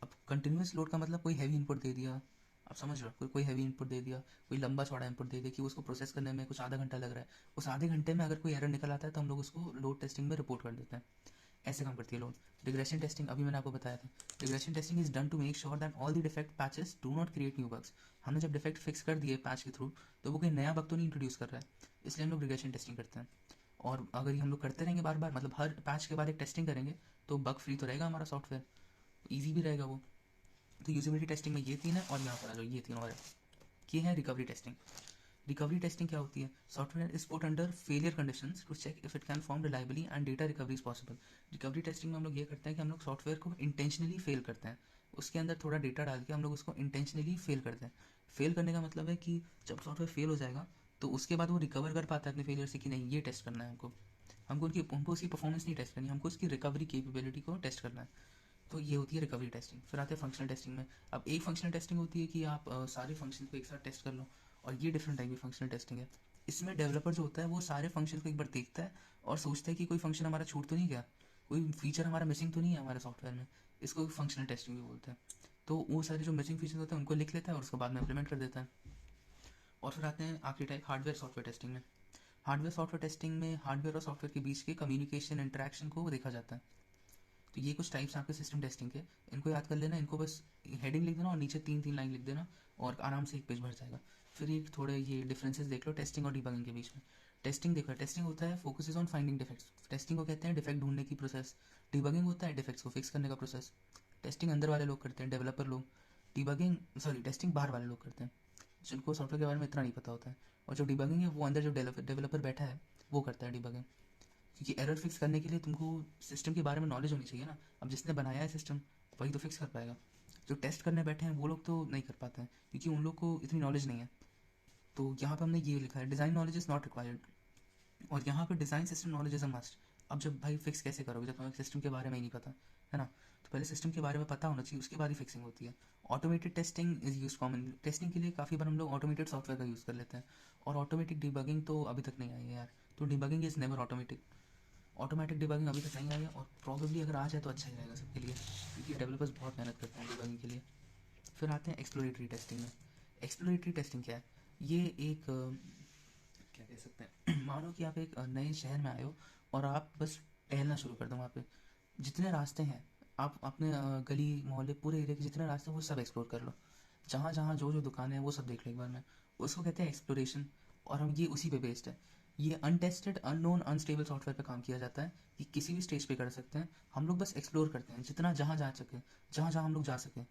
अब कंटिन्यूस लोड का मतलब कोई हैवी इनपुट दे दिया, आप समझ रहे हो, कोई हैवी इनपुट दे दिया, कोई लंबा चौड़ा इनपुट दे दिया कि उसको प्रोसेस करने में कुछ आधा घंटा लग रहा है, उस आधे घंटे में अगर कोई एरर निकल आता है तो हम लोग उसको लोड टेस्टिंग में रिपोर्ट कर देते हैं। ऐसे काम करती है लोड। रिग्रेशन टेस्टिंग अभी मैंने आपको बताया था। Regression testing is done to make sure that all the defect patches do not create new bugs. हमने जब डिफेक्ट फिक्स कर दिए पैच के थ्रू तो वो कोई नया बग तो नहीं इंट्रोड्यूस कर रहा है, इसलिए हम लोग रिग्रेशन टेस्टिंग करते हैं। और अगर ये हम लोग करते रहेंगे बार बार, मतलब हर पैच के बाद एक टेस्टिंग करेंगे, तो बग फ्री तो रहेगा हमारा सॉफ्टवेयर, ईजी भी रहेगा वो। तो यूजेबिलिटी टेस्टिंग में ये 3 है, और यहाँ पर आ जाओ ये 3 और है। ये है रिकवरी टेस्टिंग। रिकवरी टेस्टिंग क्या होती है, software is put under failure conditions to check if it can form reliably and data recovery is possible. Recovery testing में हम लोग ये करते हैं कि हम लोग सॉफ्टवेयर को इंटेंशनली फेल करते हैं, उसके अंदर थोड़ा डेटा डाल के हम लोग उसको इंटेंशनली फेल करते हैं। फेल करने का मतलब है कि जब सॉफ्टवेयर फेल हो जाएगा तो उसके बाद वो रिकवर कर पाता है अपने फेलियर से कि नहीं, ये टेस्ट करना है हमको। हमको उसकी परफॉर्मेंस नहीं टेस्ट करनी, हमको उसकी रिकवरी कैपेबिलिटी को टेस्ट करना है। तो ये होती है रिकवरी टेस्टिंग। फिर आते हैं फंक्शनल टेस्टिंग में। अब एक फंक्शनल टेस्टिंग होती है कि आप सारे फंक्शन को एक साथ टेस्ट कर लो, और ये डिफरेंट टाइप की फंक्शनल टेस्टिंग है। इसमें डेवलपर जो होता है वो सारे फंक्शन को एक बार देखता है और सोचता है कि कोई फंक्शन हमारा छूट तो नहीं गया, कोई फीचर हमारा मिसिंग तो नहीं है हमारे सॉफ्टवेयर में। इसको फंक्शनल टेस्टिंग भी बोलते हैं। तो वो सारे जो मिसिंग फीचर्स होते हैं उनको लिख लेता है और उसको बाद में इम्प्लीमेंट कर देता है। और फिर आते हैं आखिरी टाइप हार्डवेयर सॉफ्टवेयर टेस्टिंग में। हार्डवेयर सॉफ्टवेयर टेस्टिंग में हार्डवेयर और सॉफ्टवेयर के बीच के कम्युनिकेशन इंटरेक्शन को देखा जाता है। तो ये कुछ टाइप्स आपके सिस्टम टेस्टिंग के, इनको याद कर लेना, इनको बस हेडिंग लिख देना और नीचे 3-3 लाइन लिख देना और आराम से एक पेज भर जाएगा। फिर एक थोड़े ये डिफरेंसेस देख लो टेस्टिंग और डिबगिंग के बीच में। टेस्टिंग देखो, टेस्टिंग होता है focuses on finding defects, testing को कहते हैं डिफेक्ट ढूंढने की प्रोसेस। डिबगिंग होता है डिफेक्ट्स को फिक्स करने का प्रोसेस। टेस्टिंग अंदर वाले लोग करते हैं, डेवलपर लोग। डिबगिंग सॉरी टेस्टिंग बाहर वाले लोग करते हैं, जिनको सॉफ्टवेयर के बारे में इतना नहीं पता होता है। और जो डिबगिंग है वो अंदर जो डेवलपर बैठा है वो करता है डिबगिंग। क्योंकि एरर फिक्स करने के लिए तुमको सिस्टम के बारे में नॉलेज होनी चाहिए ना। अब जिसने बनाया है सिस्टम वही तो फिक्स कर पाएगा, जो टेस्ट करने बैठे हैं वो लोग तो नहीं कर पाते हैं क्योंकि उन लोग को इतनी नॉलेज नहीं है। तो यहाँ पे हमने ये लिखा है design knowledge is not required, और यहाँ पे design system knowledge is a must. अब जब भाई फिक्स कैसे करोगे जब तुम्हें सिस्टम के बारे में ही नहीं पता है ना, तो पहले सिस्टम के बारे में पता होना चाहिए, उसके बाद ही फिक्सिंग होती है। Automated testing is use common testing के लिए, काफ़ी बार हम लोग ऑटोमेटेड सॉफ्टवेयर का यूज़ कर लेते हैं, और ऑटोमेटिक डिबगिंग तो अभी तक नहीं आई है यार। तो debugging is never automatic, automatic debugging अभी तक नहीं आई है, और प्रॉब्लली अगर आ जाए तो अच्छा ही रहेगा सबके लिए, क्योंकि डेवलपर्स बहुत मेहनत करते हैं डिबगिंग के लिए। फिर आते हैं एक्सप्लोरेटरी टेस्टिंग में। एक्सप्लोरेटरी टेस्टिंग क्या है, ये एक क्या कह सकते हैं मानो कि आप एक नए शहर में आए हो और आप बस टहलना शुरू कर दो वहाँ पे, जितने रास्ते हैं आप अपने गली मोहल्ले पूरे एरिया के जितने रास्ते हैं वो सब एक्सप्लोर कर लो, जहाँ जहाँ जो जो दुकानें हैं वो सब देख लो एक बार में। उसको कहते हैं एक्सप्लोरेशन, और हम ये उसी पे बेस्ड है। ये अनटेस्टेड अननोन अनस्टेबल सॉफ्टवेयर पे काम किया जाता है, कि किसी भी स्टेज पे कर सकते हैं हम लोग, बस एक्सप्लोर करते हैं जितना जहाँ जा सके, जहाँ जहाँ हम लोग जा सकें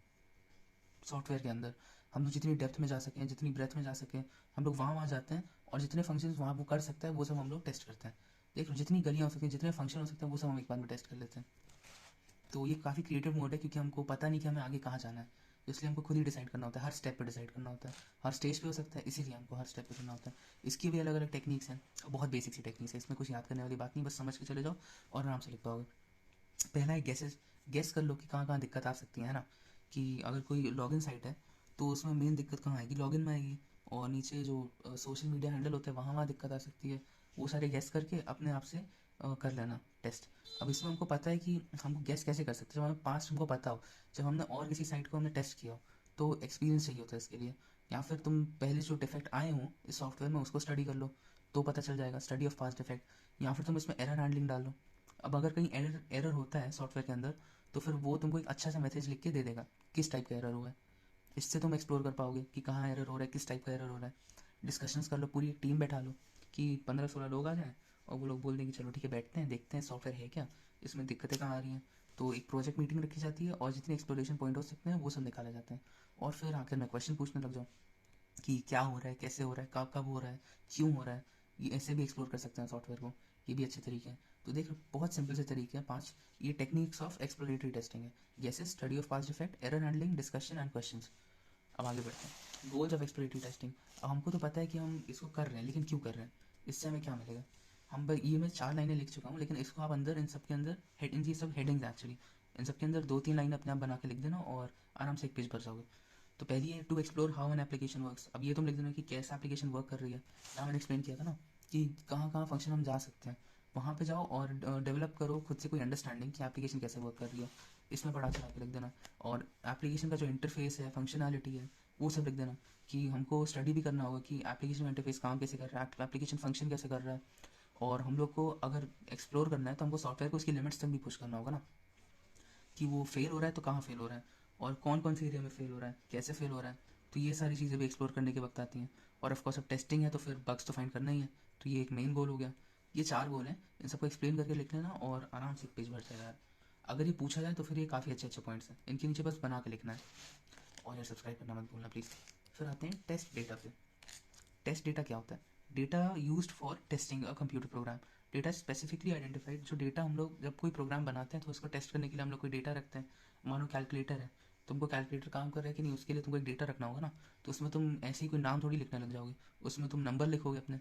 सॉफ्टवेयर के अंदर, हम लोग जितनी डेप्थ में जा सकें जितनी ब्रेथ में जा सकें हम लोग वहाँ वहाँ जाते हैं, और जितने फंक्शंस वहाँ वो कर सकता है वो सब हम लोग टेस्ट करते हैं। देख लो जितनी गलियाँ हो सकती हैं जितने फंक्शन हो सकते हैं वो सब हम एक बार में टेस्ट कर लेते हैं। तो ये काफ़ी क्रिएटिव मोड है क्योंकि हमको पता नहीं कि हमें आगे कहाँ जाना है, इसलिए हमको खुद ही डिसाइड करना होता है, हर स्टेप पे डिसाइड करना होता है। हर स्टेज पे हो सकता है इसीलिए हमको हर स्टेप पे करना होता है। इसकी भी अलग अलग टेक्निक्स हैं, बहुत बेसिक सी टेक्निक्स है, इसमें कुछ याद करने वाली बात नहीं, बस समझ के चले जाओ और आराम से लिख पाओगे। पहला है गेसेस, गेस कर लो कि कहाँ कहाँ दिक्कत आ सकती है ना, कि अगर कोई लॉगिन साइट है तो उसमें मेन दिक्कत कहाँ आएगी, लॉगिन में आएगी, और नीचे जो सोशल मीडिया हैंडल होते हैं वहाँ वहाँ दिक्कत आ सकती है। वो सारे गेस करके अपने आप से कर लेना टेस्ट। अब इसमें हमको पता है कि हमको गेस कैसे कर सकते हैं, जब हमें पास्ट हमको पता हो, जब हमने और किसी साइट को हमने टेस्ट किया हो, तो एक्सपीरियंस चाहिए होता है इसके लिए। या फिर तुम पहले जो डिफेक्ट आए हों इस सॉफ्टवेयर में उसको स्टडी कर लो तो पता चल जाएगा, स्टडी ऑफ पास्ट डिफेक्ट। या फिर तुम इसमें एरर हैंडलिंग डाल लो। अब अगर कहीं एरर एरर होता है सॉफ्टवेयर के अंदर तो फिर वो तुमको एक अच्छा सा मैसेज लिख के दे देगा किस टाइप का एरर हुआ है। इससे तुम एक्सप्लोर कर पाओगे कि कहाँ एरर हो रहा है, किस टाइप का एरर हो रहा है। डिस्कशंस कर लो, पूरी एक टीम बैठा लो कि 15-16 लोग आ जाएँ और वो लोग बोल दें कि चलो ठीक है बैठते हैं देखते हैं सॉफ्टवेयर है क्या, इसमें दिक्कतें कहाँ आ रही हैं। तो एक प्रोजेक्ट मीटिंग रखी जाती है और जितने एक्सप्लोरेशन पॉइंट हो सकते हैं वो सब निकाले जाते हैं, और फिर आखिर में क्वेश्चन पूछने लग जाओ कि क्या हो रहा है, कैसे हो रहा है, कब कब हो रहा है, क्यों हो रहा है। ये ऐसे भी एक्सप्लोर कर सकते हैं सॉफ्टवेयर को, ये भी अच्छे तरीके हैं। तो देख, बहुत सिंपल से तरीके हैं 5। ये टेक्निक्स ऑफ एक्सप्लोरेटरी टेस्टिंग है, जैसे study of past defect, error handling, discussion and questions. अब आगे बढ़ते हैं, गोल्स ऑफ एक्सप्लोरेटरी टेस्टिंग। अब हमको तो पता है कि हम इसको कर रहे हैं, लेकिन क्यों कर रहे हैं, इससे हमें क्या मिलेगा। ये मैं 4 लाइनें लिख चुका हूँ, लेकिन इसको आप अंदर इन सब के अंदर हेड, इन सब हेडिंग्स एक्चुअली, इन सब के अंदर 2-3 लाइन अपने आप बना के लिख देना और आराम से एक पेज भर जाओगे। तो पहली है to explore how an application works. अब ये तुम लिख देना कि कैसे एप्लीकेशन वर्क कर रही है। यहाँ मैंने एक्सप्लेन किया था ना कि कहाँ कहाँ फंक्शन हम जा सकते हैं, वहाँ पे जाओ और डेवलप करो खुद से कोई अंडरस्टैंडिंग कि एप्लीकेशन कैसे वर्क कर रही है, इसमें बढ़ा चढ़ा के लिख देना। और एप्लीकेशन का जो इंटरफेस है, फंक्शनैलिटी है, वो सब लिख देना कि हमको स्टडी भी करना होगा कि एप्लीकेशन इंटरफेस काम कैसे कर रहा है, एप्लीकेशन फंक्शन कैसे कर रहा है। और हम लोग को अगर एक्सप्लोर करना है तो हमको सॉफ्टवेयर को उसकी लिमिट्स तक भी पुश करना होगा ना, कि वो फेल हो रहा है तो कहाँ फेल हो रहा है, और कौन कौन से एरिया में फेल हो रहा है, कैसे फेल हो रहा है। तो ये सारी चीज़ें भी एक्सप्लोर करने के वक्त आती हैं। और ऑफकोर्स अब टेस्टिंग है तो फिर बग्स तो फाइंड करना ही है, तो ये एक मेन गोल हो गया। ये 4 गोल हैं, इन सबको एक्सप्लेन करके लिख लेना और आराम से एक पेज भर जाएगा यार। अगर ये पूछा जाए तो फिर ये काफ़ी अच्छे अच्छे पॉइंट्स हैं, इनके नीचे बस बना के लिखना है। और यार सब्सक्राइब करना मत भूलना प्लीज़। फिर आते हैं टेस्ट डेटा पे। टेस्ट डेटा क्या होता है? Data used for testing a computer program. Data specifically identified, जो डेटा हम लोग जब कोई प्रोग्राम बनाते हैं तो उसको टेस्ट करने के लिए हम लोग कोई डेटा रखते हैं। मानो कैलकुलेटर है, तुमको कैलकुलेटर काम कर रहा है कि नहीं, उसके लिए तुमको एक डेटा रखना होगा ना। तो उसमें तुम ऐसे ही कोई नाम थोड़ी लिखने लग जाओगे, उसमें तुम नंबर लिखोगे अपने,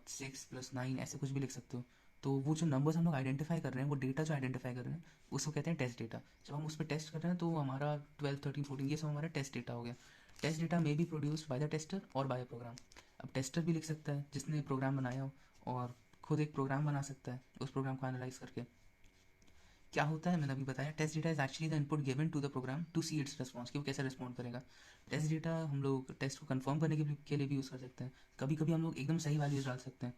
6+9 ऐसे कुछ भी लिख सकते हो। तो वो जो नंबर्स हम लोग आइडेंटिफाई कर रहे हैं, वो डेटा जो आइडेंटिफाई कर रहे हैं, उसको कहते हैं टेस्ट डेटा। जब हम उस पर टेस्ट कर रहे हैं तो हमारा 12, 13, 14 ये सब हमारा टेस्ट डेटा हो गया। Test data may be produced by the tester or by program. अब टेस्टर भी लिख सकता है जिसने प्रोग्राम बनाया हो, और खुद एक प्रोग्राम बना सकता है उस प्रोग्राम को एनालाइज करके। क्या होता है मैंने अभी बताया, test data is actually the input given to the program to see its response, कि वो कैसे रिस्पॉन्ड करेगा। टेस्ट डेटा हम लोग टेस्ट को कंफर्म करने के लिए भी यूज़ कर सकते हैं। कभी कभी हम लोग एकदम सही वैल्यूज डाल सकते हैं,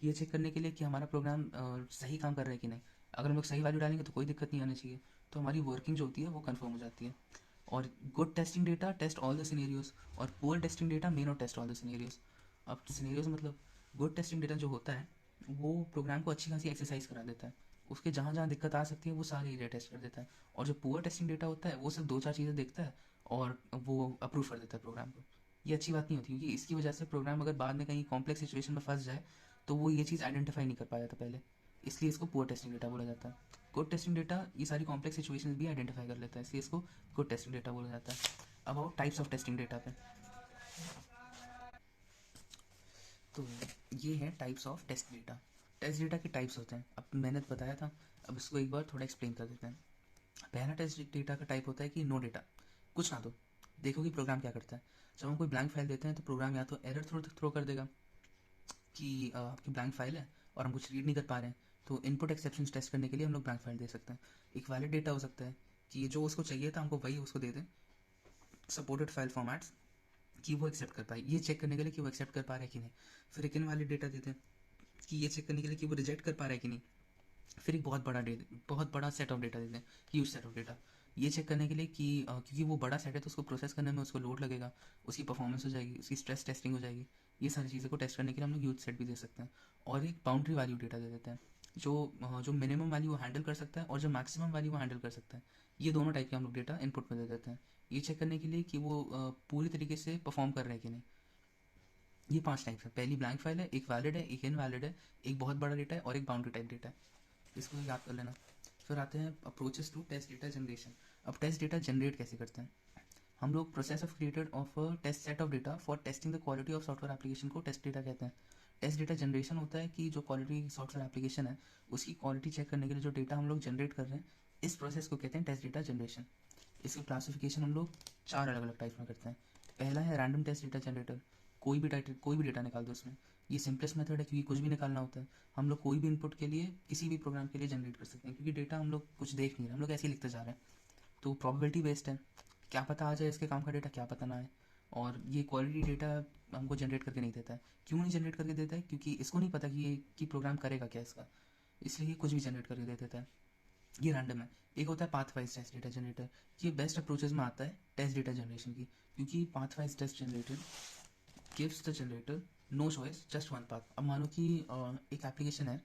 ये चेक करने के लिए कि हमारा प्रोग्राम सही काम कर रहा है कि नहीं। अगर हम लोग सही वैल्यू डालेंगे तो कोई दिक्कत नहीं आनी चाहिए, तो हमारी वर्किंग जो होती है वो कंफर्म हो जाती है। और good testing data test all the scenarios, और poor testing data may not test all the scenarios. अब सिनेरियोज मतलब, गुड टेस्टिंग डेटा जो होता है वो प्रोग्राम को अच्छी खासी एक्सरसाइज करा देता है, उसके जहाँ जहाँ दिक्कत आ सकती है वो सारे एरिया टेस्ट कर देता है। और जो पुअर टेस्टिंग डेटा होता है वो सिर्फ 2-4 चीज़ें देखता है और वो अप्रूव कर देता है प्रोग्राम को। ये अच्छी बात नहीं होती, क्योंकि इसकी वजह से प्रोग्राम अगर बाद में कहीं कॉम्प्लेक्स सिचुएशन में फंस जाए तो वो ये चीज़ आइडेंटिफाई नहीं कर पाया था पहले, इसलिए इसको पुअर टेस्टिंग डेटा बोला जाता है। गुड टेस्टिंग डेटा ये सारी कॉम्प्लेक्स सिचुएशन भी आइडेंटिफाई कर लेता है, इसलिए इसको गुड टेस्टिंग डेटा बोला जाता है। अब टाइप्स ऑफ टेस्टिंग डेटा पे, तो ये है types of test data. Test data के टाइप्स होते हैं, अब मैंने तो बताया था, अब इसको एक बार थोड़ा एक्सप्लेन कर देते हैं। पहला टेस्ट डेटा का टाइप होता है कि नो डेटा, कुछ ना दो, देखो कि प्रोग्राम क्या करता है। जब हम कोई ब्लैंक फाइल देते हैं तो प्रोग्राम या तो एरर थ्रो कर देगा कि आपकी ब्लैंक फाइल है और हम कुछ रीड नहीं कर पा रहे हैं, तो इनपुट एक्सेप्शन टेस्ट करने के लिए हम लोग ब्लैंक फाइल दे सकते हैं। एक वैलिड डेटा हो सकता है कि जो उसको चाहिए था हमको वही उसको दे दें, सपोर्टेड फाइल फॉर्मेट्स, कि वो एक्सेप्ट कर पाए, ये चेक करने के लिए कि वो एक्सेप्ट कर पा रहा है कि नहीं। फिर एक इनवैलिड डेटा देते हैं कि ये चेक करने के लिए कि वो रिजेक्ट कर पा रहा है कि नहीं। फिर एक बहुत बड़ा सेट ऑफ डेटा देते हैं, ह्यूज सेट ऑफ डेटा, ये चेक करने के लिए कि क्योंकि वो बड़ा सेट है तो उसको प्रोसेस करने में उसको लोड लगेगा, उसकी परफॉर्मेंस हो जाएगी, उसकी स्ट्रेस टेस्टिंग हो जाएगी। ये सारी चीज़ों को टेस्ट करने के लिए हम लोग ह्यूज सेट भी दे सकते हैं। और एक बाउंड्री वैल्यू डेटा दे देते हैं, जो मिनिमम वैल्यू वो हैंडल कर सकता है और जो मैक्सिमम वैल्यू वो हैंडल कर सकता है। ये दोनों टाइप के हम लोग डेटा इनपुट में दे देते हैं, ये चेक करने के लिए कि वो पूरी तरीके से परफॉर्म कर रहे हैं कि नहीं। ये 5 टाइप्स है, पहली ब्लैंक फाइल है, एक वैलिड है, एक इनवैलिड है, एक बहुत बड़ा डेटा है और एक बाउंड्री टाइप डेटा है। इसको याद कर लेना। फिर आते हैं approaches to test data generation. अब टेस्ट डेटा जनरेट कैसे करते हैं हम लोग, process of created of a test set of data for testing the quality of software application को टेस्ट डेटा कहते हैं। टेस्ट डेटा जनरेशन होता है कि जो क्वालिटी सॉफ्टवेयर एप्लीकेशन है उसकी क्वालिटी चेक करने के लिए जो डेटा हम लोग जनरेट कर रहे हैं, इस प्रोसेस को कहते हैं टेस्ट डेटा जनरेशन। इसकी क्लासिफिकेशन हम लोग 4 अलग अलग टाइप में करते हैं। पहला है रैंडम टेस्ट डेटा जनरेटर, कोई भी डेटा निकाल दो उसमें। ये सिंपलेस्ट मेथड है क्योंकि कुछ भी निकालना होता है, हम लोग कोई भी इनपुट के लिए किसी भी प्रोग्राम के लिए जनरेट कर सकते हैं, क्योंकि डेटा हम लोग कुछ देख नहीं रहे, हम लोग ऐसे ही लिखते जा रहे हैं। तो प्रॉबिलिटी बेस्ड है, क्या पता आ जाए इसके काम का डेटा, क्या पता ना आए। और ये क्वालिटी डेटा हमको जनरेट करके नहीं देता है। क्यों नहीं जनरेट करके देता है? क्योंकि इसको नहीं पता कि ये कि प्रोग्राम करेगा क्या इसका, इसलिए कुछ भी जनरेट करके दे देता है। ये रैंडम है। एक होता है path wise test data generator, ये बेस्ट अप्रोचेज में आता है टेस्ट डेटा जनरेशन की, क्योंकि path wise test generator gives the generator no choice just one path. अब मानो कि एक एप्लीकेशन है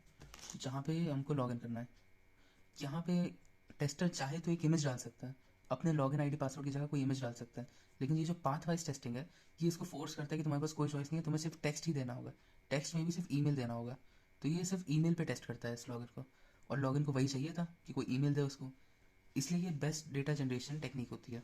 जहाँ पे हमको लॉगिन करना है, यहाँ पे टेस्टर चाहे तो एक इमेज डाल सकता है, अपने लॉगिन आईडी पासवर्ड की जगह कोई इमेज डाल सकता है। लेकिन ये जो पाथ वाइज टेस्टिंग है, ये इसको फोर्स करता है कि तुम्हारे पास कोई चॉइस नहीं है, तुम्हें सिर्फ टेक्स्ट ही देना होगा, टेक्स्ट में भी सिर्फ ईमेल देना होगा। तो ये सिर्फ ईमेल पे टेस्ट करता है इस लॉगिन को, और लॉगिन को वही चाहिए था कि कोई ईमेल दे उसको। इसलिए ये बेस्ट डेटा जनरेशन टेक्निक होती है।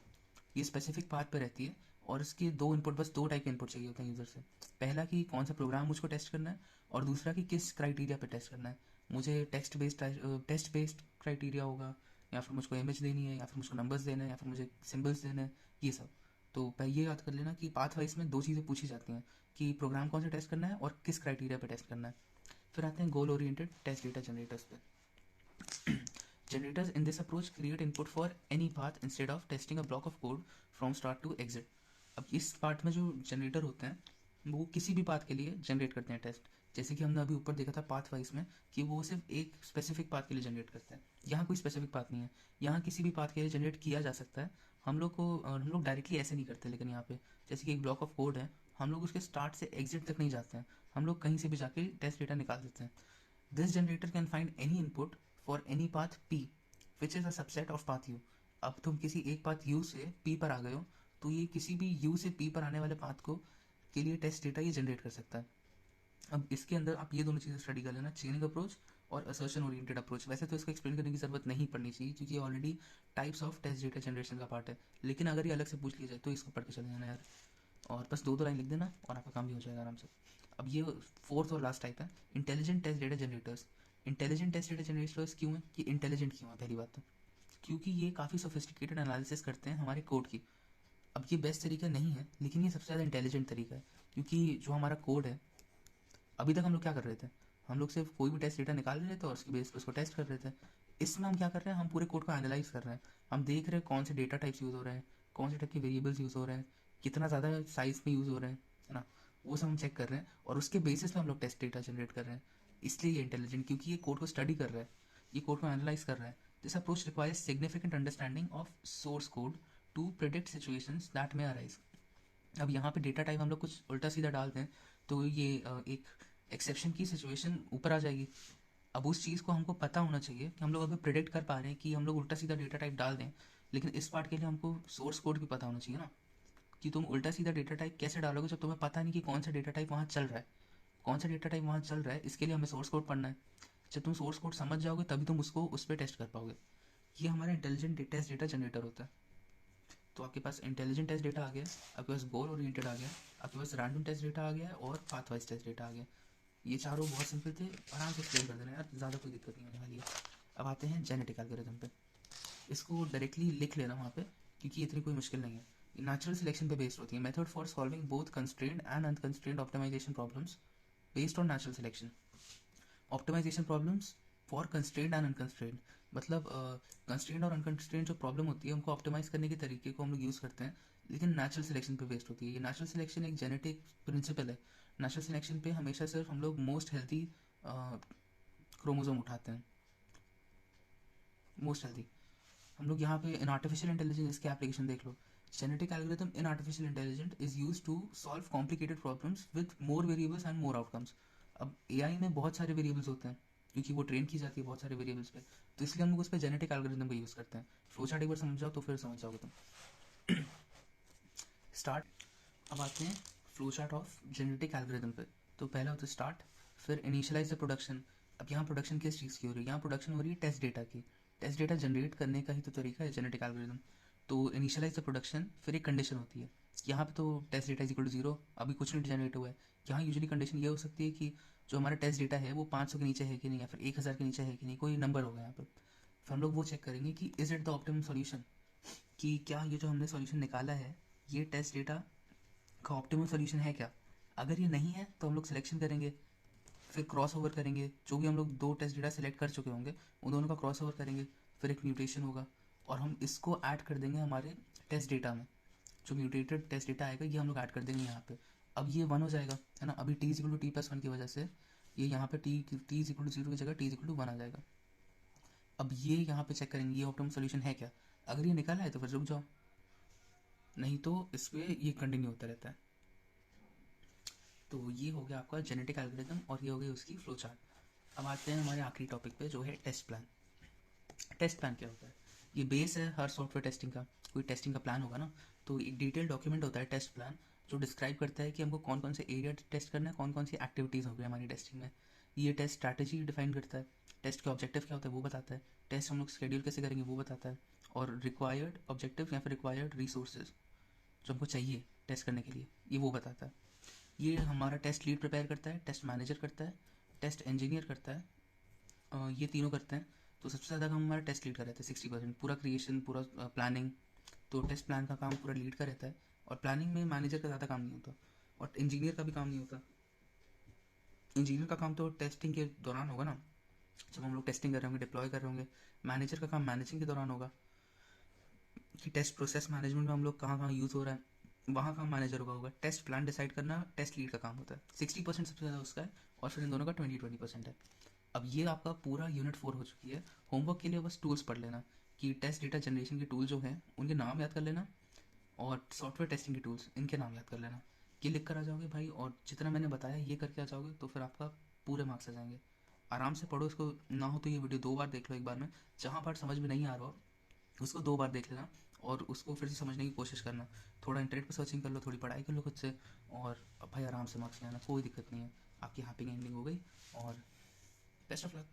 ये स्पेसिफिक पाथ पे रहती है, और इसके दो इनपुट, बस दो टाइप के इनपुट चाहिए होते हैं यूज़र से। पहला कि कौन सा प्रोग्राम मुझको टेस्ट करना है, और दूसरा कि किस क्राइटेरिया पे टेस्ट करना है। मुझे टेस्ट बेस्ड क्राइटेरिया होगा, या फिर मुझको इमेज देनी है, या फिर मुझको नंबर्स देना है, या फिर मुझे सिम्बल्स देना है, ये सब। तो पहले ये याद कर लेना कि पाथ वाइज में दो चीज़ें पूछी जाती हैं, कि प्रोग्राम कौन सा टेस्ट करना है और किस क्राइटेरिया पे टेस्ट करना है। फिर आते हैं goal oriented test data generators पे। Generators in this approach create input for any path instead of testing a block of code from start to exit. अब इस पार्ट में जो जनरेटर होते हैं वो किसी भी पाथ के लिए जनरेट करते हैं टेस्ट। जैसे कि हमने अभी ऊपर देखा था पाथ वाइज में कि वो सिर्फ एक स्पेसिफिक पाथ के लिए जनरेट करते हैं। यहाँ कोई स्पेसिफिक पाथ नहीं है, यहाँ किसी भी पाथ के लिए जनरेट किया जा सकता है। हम लोग डायरेक्टली ऐसे नहीं करते, लेकिन यहाँ पे जैसे कि एक ब्लॉक ऑफ कोड है, हम लोग उसके स्टार्ट से एग्जिट तक नहीं जाते हैं, हम लोग कहीं से भी जाके टेस्ट डेटा निकाल देते हैं। This generator can find any input for any path P which is a subset of path U। अब तुम किसी एक पाथ U से P पर आ गए हो, तो ये किसी भी U से P पर आने वाले पाथ को के लिए टेस्ट डेटा ये जनरेट कर सकता है। अब इसके अंदर आप ये दोनों चीज़ें स्टडी कर लेना, चेनिंग अप्रोच और असर्शन ओरिएंटेड अप्रोच। वैसे तो इसको एक्सप्लेन करने की ज़रूरत नहीं पड़नी चाहिए, क्योंकि ये already types of test data generation का पार्ट है। लेकिन अगर ये अलग से पूछ लिया जाए तो इसको पढ़ के चले जाना यार, और बस दो लाइन लिख देना और आपका काम भी हो जाएगा आराम से। अब ये फोर्थ और लास्ट टाइप है, intelligent test data generators. Intelligent test data generators क्यों है, कि इंटेलिजेंट क्यों है, पहली बात तो क्योंकि ये काफ़ी सोफिस्टिकेटेड एनालिसिस करते हैं हमारे कोड की। अब ये बेस्ट तरीका नहीं है, लेकिन ये सबसे ज़्यादा इंटेलिजेंट तरीका है, क्योंकि जो हमारा कोड है, अभी तक हम लोग क्या कर रहे थे, हम लोग सिर्फ कोई भी टेस्ट डेटा निकाल रहे थे और उसके बेस पर उसको टेस्ट कर रहे थे। इसमें हम क्या कर रहे हैं, हम पूरे कोड को एनालाइज कर रहे हैं, हम देख रहे हैं कौन से डेटा टाइप्स यूज़ हो रहे हैं, कौन से टाइप के वेरिएबल्स यूज़ हो रहे हैं, कितना ज़्यादा साइज में यूज़ हो रहे हैं, है ना। वो सब हम चेक कर रहे हैं, और उसके बेसिस पे हम लोग टेस्ट डेटा जनरेट कर रहे हैं। इसलिए ये इंटेलिजेंट, क्योंकि ये कोड को स्टडी कर रहा है, ये कोड को एनालाइज कर रहा है। This approach requires significant understanding of source code to predict situations that may arise. अब यहाँ पे डेटा टाइप हम लोग कुछ उल्टा सीधा डालते हैं, तो ये एक एक्सेप्शन की सिचुएशन ऊपर आ जाएगी। अब उस चीज़ को हमको पता होना चाहिए कि हम लोग अगर प्रिडिक्ट कर पा रहे हैं कि हम लोग उल्टा सीधा डेटा टाइप डाल दें, लेकिन इस पार्ट के लिए हमको सोर्स कोड भी पता होना चाहिए ना, कि तुम उल्टा सीधा डेटा टाइप कैसे डालोगे जब तुम्हें पता नहीं कि कौन सा डेटा टाइप वहाँ चल रहा है, कौन सा डेटा टाइप वहाँ चल रहा है। इसके लिए हमें सोर्स कोड पढ़ना है। जब तुम सोर्स कोड समझ जाओगे तभी तुम उसको उस पर टेस्ट कर पाओगे। ये हमारा इंटेलिजेंट टेस्ट डेटा जनरेटर होता है। तो आपके पास इंटेलिजेंट टेस्ट डेटा आ गया, आपके पास गोल ओरिएंटेड आ गया, आपके पास रैंडम टेस्ट डेटा आ गया, और पाथ वाइज टेस्ट डेटा आ गया। ये चारों बहुत सिंपल थे, आराम से एक्सप्लेन कर देना यार, ज़्यादा कोई दिक्कत नहीं होने वाली है। अब आते हैं जेनेटिक एल्गोरिथम पे। इसको डायरेक्टली लिख लेना वहाँ पे, क्योंकि इतनी कोई मुश्किल नहीं है। ये नेचुरल सिलेक्शन पे बेस्ड होती है, method for solving both constrained and unconstrained optimisation problems based on natural selection. Optimisation problems for constrained and unconstrained, मतलब कंस्ट्रेंड और अनकंस्ट्रेंड जो प्रॉब्लम होती है उनको ऑप्टिमाइज करने के तरीके को हम लोग यूज़ करते हैं, लेकिन नेचुरल सिलेक्शन पे बेस्ड होती है। ये नेचुरल सिलेक्शन एक जेनेटिक प्रिंसिपल है। नेचुरल सिलेक्शन पे हमेशा सिर्फ हम लोग मोस्ट हेल्थी क्रोमोसोम उठाते हैं, मोस्ट हेल्थी। हम लोग यहाँ पे इन आर्टिफिशियल इंटेलिजेंस इसके एप्लीकेशन देख लो। Genetic algorithm in artificial intelligence is use to solve complicated problems with more variables and more outcomes. अब एआई में बहुत सारे वेरिएबल्स होते हैं, क्योंकि वो ट्रेन की जाती है बहुत सारे वेरिएबल्स पे, तो इसलिए हम लोग उस पर जेनेटिक एल्गोरिथम का यूज़ करते हैं। फ्लो चार्ट एक बार समझ जाओ तो फिर समझ जाओगे तुम। स्टार्ट। अब आते हैं flow chart of genetic algorithm पे। तो पहला होता है स्टार्ट, फिर इनिशियलाइज द प्रोडक्शन। अब यहाँ प्रोडक्शन किस चीज़ की हो रही है, यहाँ प्रोडक्शन हो रही है टेस्ट डेटा की। टेस्ट डेटा जनरेट करने का ही तो तरीका है जेनेटिक एल्गोरिथम। तो इनिशियलाइज द प्रोडक्शन, फिर एक कंडीशन होती है। यहाँ पे तो test data is equal to 0, अभी कुछ नहीं जनरेट हुआ है। यहाँ यूजुअली कंडीशन ये हो सकती है कि जो हमारा टेस्ट डेटा है वो 500 के नीचे है कि नहीं, या फिर 1000 के नीचे है कि नहीं, कोई नंबर होगा यहाँ पर। फिर हम लोग वो चेक करेंगे कि is it the optimum solution, कि क्या ये जो हमने सॉल्यूशन निकाला है ये टेस्ट डेटा का ऑप्टिमल सॉल्यूशन है क्या। अगर ये नहीं है तो हम लोग सिलेक्शन करेंगे, फिर क्रॉस ओवर करेंगे, जो भी हम लोग दो टेस्ट डेटा सेलेक्ट कर चुके होंगे उन दोनों का क्रॉस ओवर करेंगे, फिर एक म्यूटेशन होगा और हम इसको ऐड कर देंगे हमारे टेस्ट डेटा में। जो म्यूटेटेड टेस्ट डेटा आएगा ये हम लोग ऐड कर देंगे यहाँ पे। अब ये 1 हो जाएगा, है ना। अभी T is equal to T plus 1 की वजह से ये यहाँ पे टी इज इक्वल टू 0 की जगह टी इज इक्वल टू 1 आ जाएगा। अब ये यहाँ पे चेक करेंगे ये ऑप्टिमम सोल्यूशन है क्या। अगर ये निकाला है तो फिर रुक जाओ, नहीं तो इस पर ये कंटिन्यू होता रहता है। तो ये हो गया आपका जेनेटिक एल्गोरिथम और ये हो गई उसकी फ्लो चार्ट। अब आते हैं हमारे आखिरी टॉपिक पे जो है टेस्ट प्लान। टेस्ट प्लान क्या होता है, ये बेस है हर सॉफ्टवेयर टेस्टिंग का। कोई टेस्टिंग का प्लान होगा ना, तो एक डिटेल डॉक्यूमेंट होता है टेस्ट प्लान, जो डिस्क्राइब करता है कि हमको कौन कौन से एरिया टेस्ट करना है, कौन कौन सी एक्टिविटीज़ होगी हमारी टेस्टिंग में। ये टेस्ट स्ट्रैटेजी डिफाइन करता है, टेस्ट के ऑब्जेक्टिव क्या होता है वो बताता है, टेस्ट हम लोग शेड्यूल कैसे करेंगे वो बताता है, और रिक्वायर्ड ऑब्जेक्टिव या फिर रिक्वायर्ड रिसोर्सेज जो हमको चाहिए टेस्ट करने के लिए, ये वो बताता है। ये हमारा टेस्ट लीड प्रिपेयर करता है, टेस्ट मैनेजर करता है, टेस्ट इंजीनियर करता है, ये तीनों करते हैं। तो सबसे ज़्यादा काम हमारा टेस्ट लीड का रहता है 60%, पूरा क्रिएशन, पूरा प्लानिंग, तो टेस्ट प्लान का काम पूरा लीड का रहता है। और प्लानिंग में मैनेजर का ज़्यादा काम नहीं होता, और इंजीनियर का भी काम नहीं होता। इंजीनियर का काम तो टेस्टिंग के दौरान होगा ना, जब हम लोग टेस्टिंग कर रहे होंगे, डिप्लॉय कर रहे होंगे। मैनेजर का काम मैनेजिंग के दौरान होगा, कि टेस्ट प्रोसेस मैनेजमेंट में हम लोग कहाँ कहाँ यूज़ हो रहा है, वहाँ का मैनेजर का होगा। टेस्ट प्लान डिसाइड करना टेस्ट लीड का काम होता है। 60% सबसे ज़्यादा उसका है, और फिर इन दोनों का 20-20% है। अब ये आपका पूरा यूनिट 4 हो चुकी है। होमवर्क के लिए बस टूल्स पढ़ लेना, कि टेस्ट डेटा जनरेशन के टूल जो हैं उनके नाम याद कर लेना, और सॉफ्टवेयर टेस्टिंग के टूल्स इनके नाम याद कर लेना। ये लिख कर आ जाओगे भाई, और जितना मैंने बताया ये करके आ जाओगे, तो फिर आपका पूरे मार्क्स आ जाएंगे। आराम से पढ़ो इसको, ना हो तो ये वीडियो 2 बार देख लो एक बार में। जहाँ पार्ट समझ में नहीं आ रहा हो उसको 2 बार देख लेना, और उसको फिर से समझने की कोशिश करना। थोड़ा इंटरनेट पर सर्चिंग कर लो, थोड़ी पढ़ाई कर लो खुद से, और भाई आराम से मार्क्स ले आना, कोई दिक्कत नहीं है। आपकी हैप्पी एंडिंग हो गई, और बेस्ट ऑफ लक।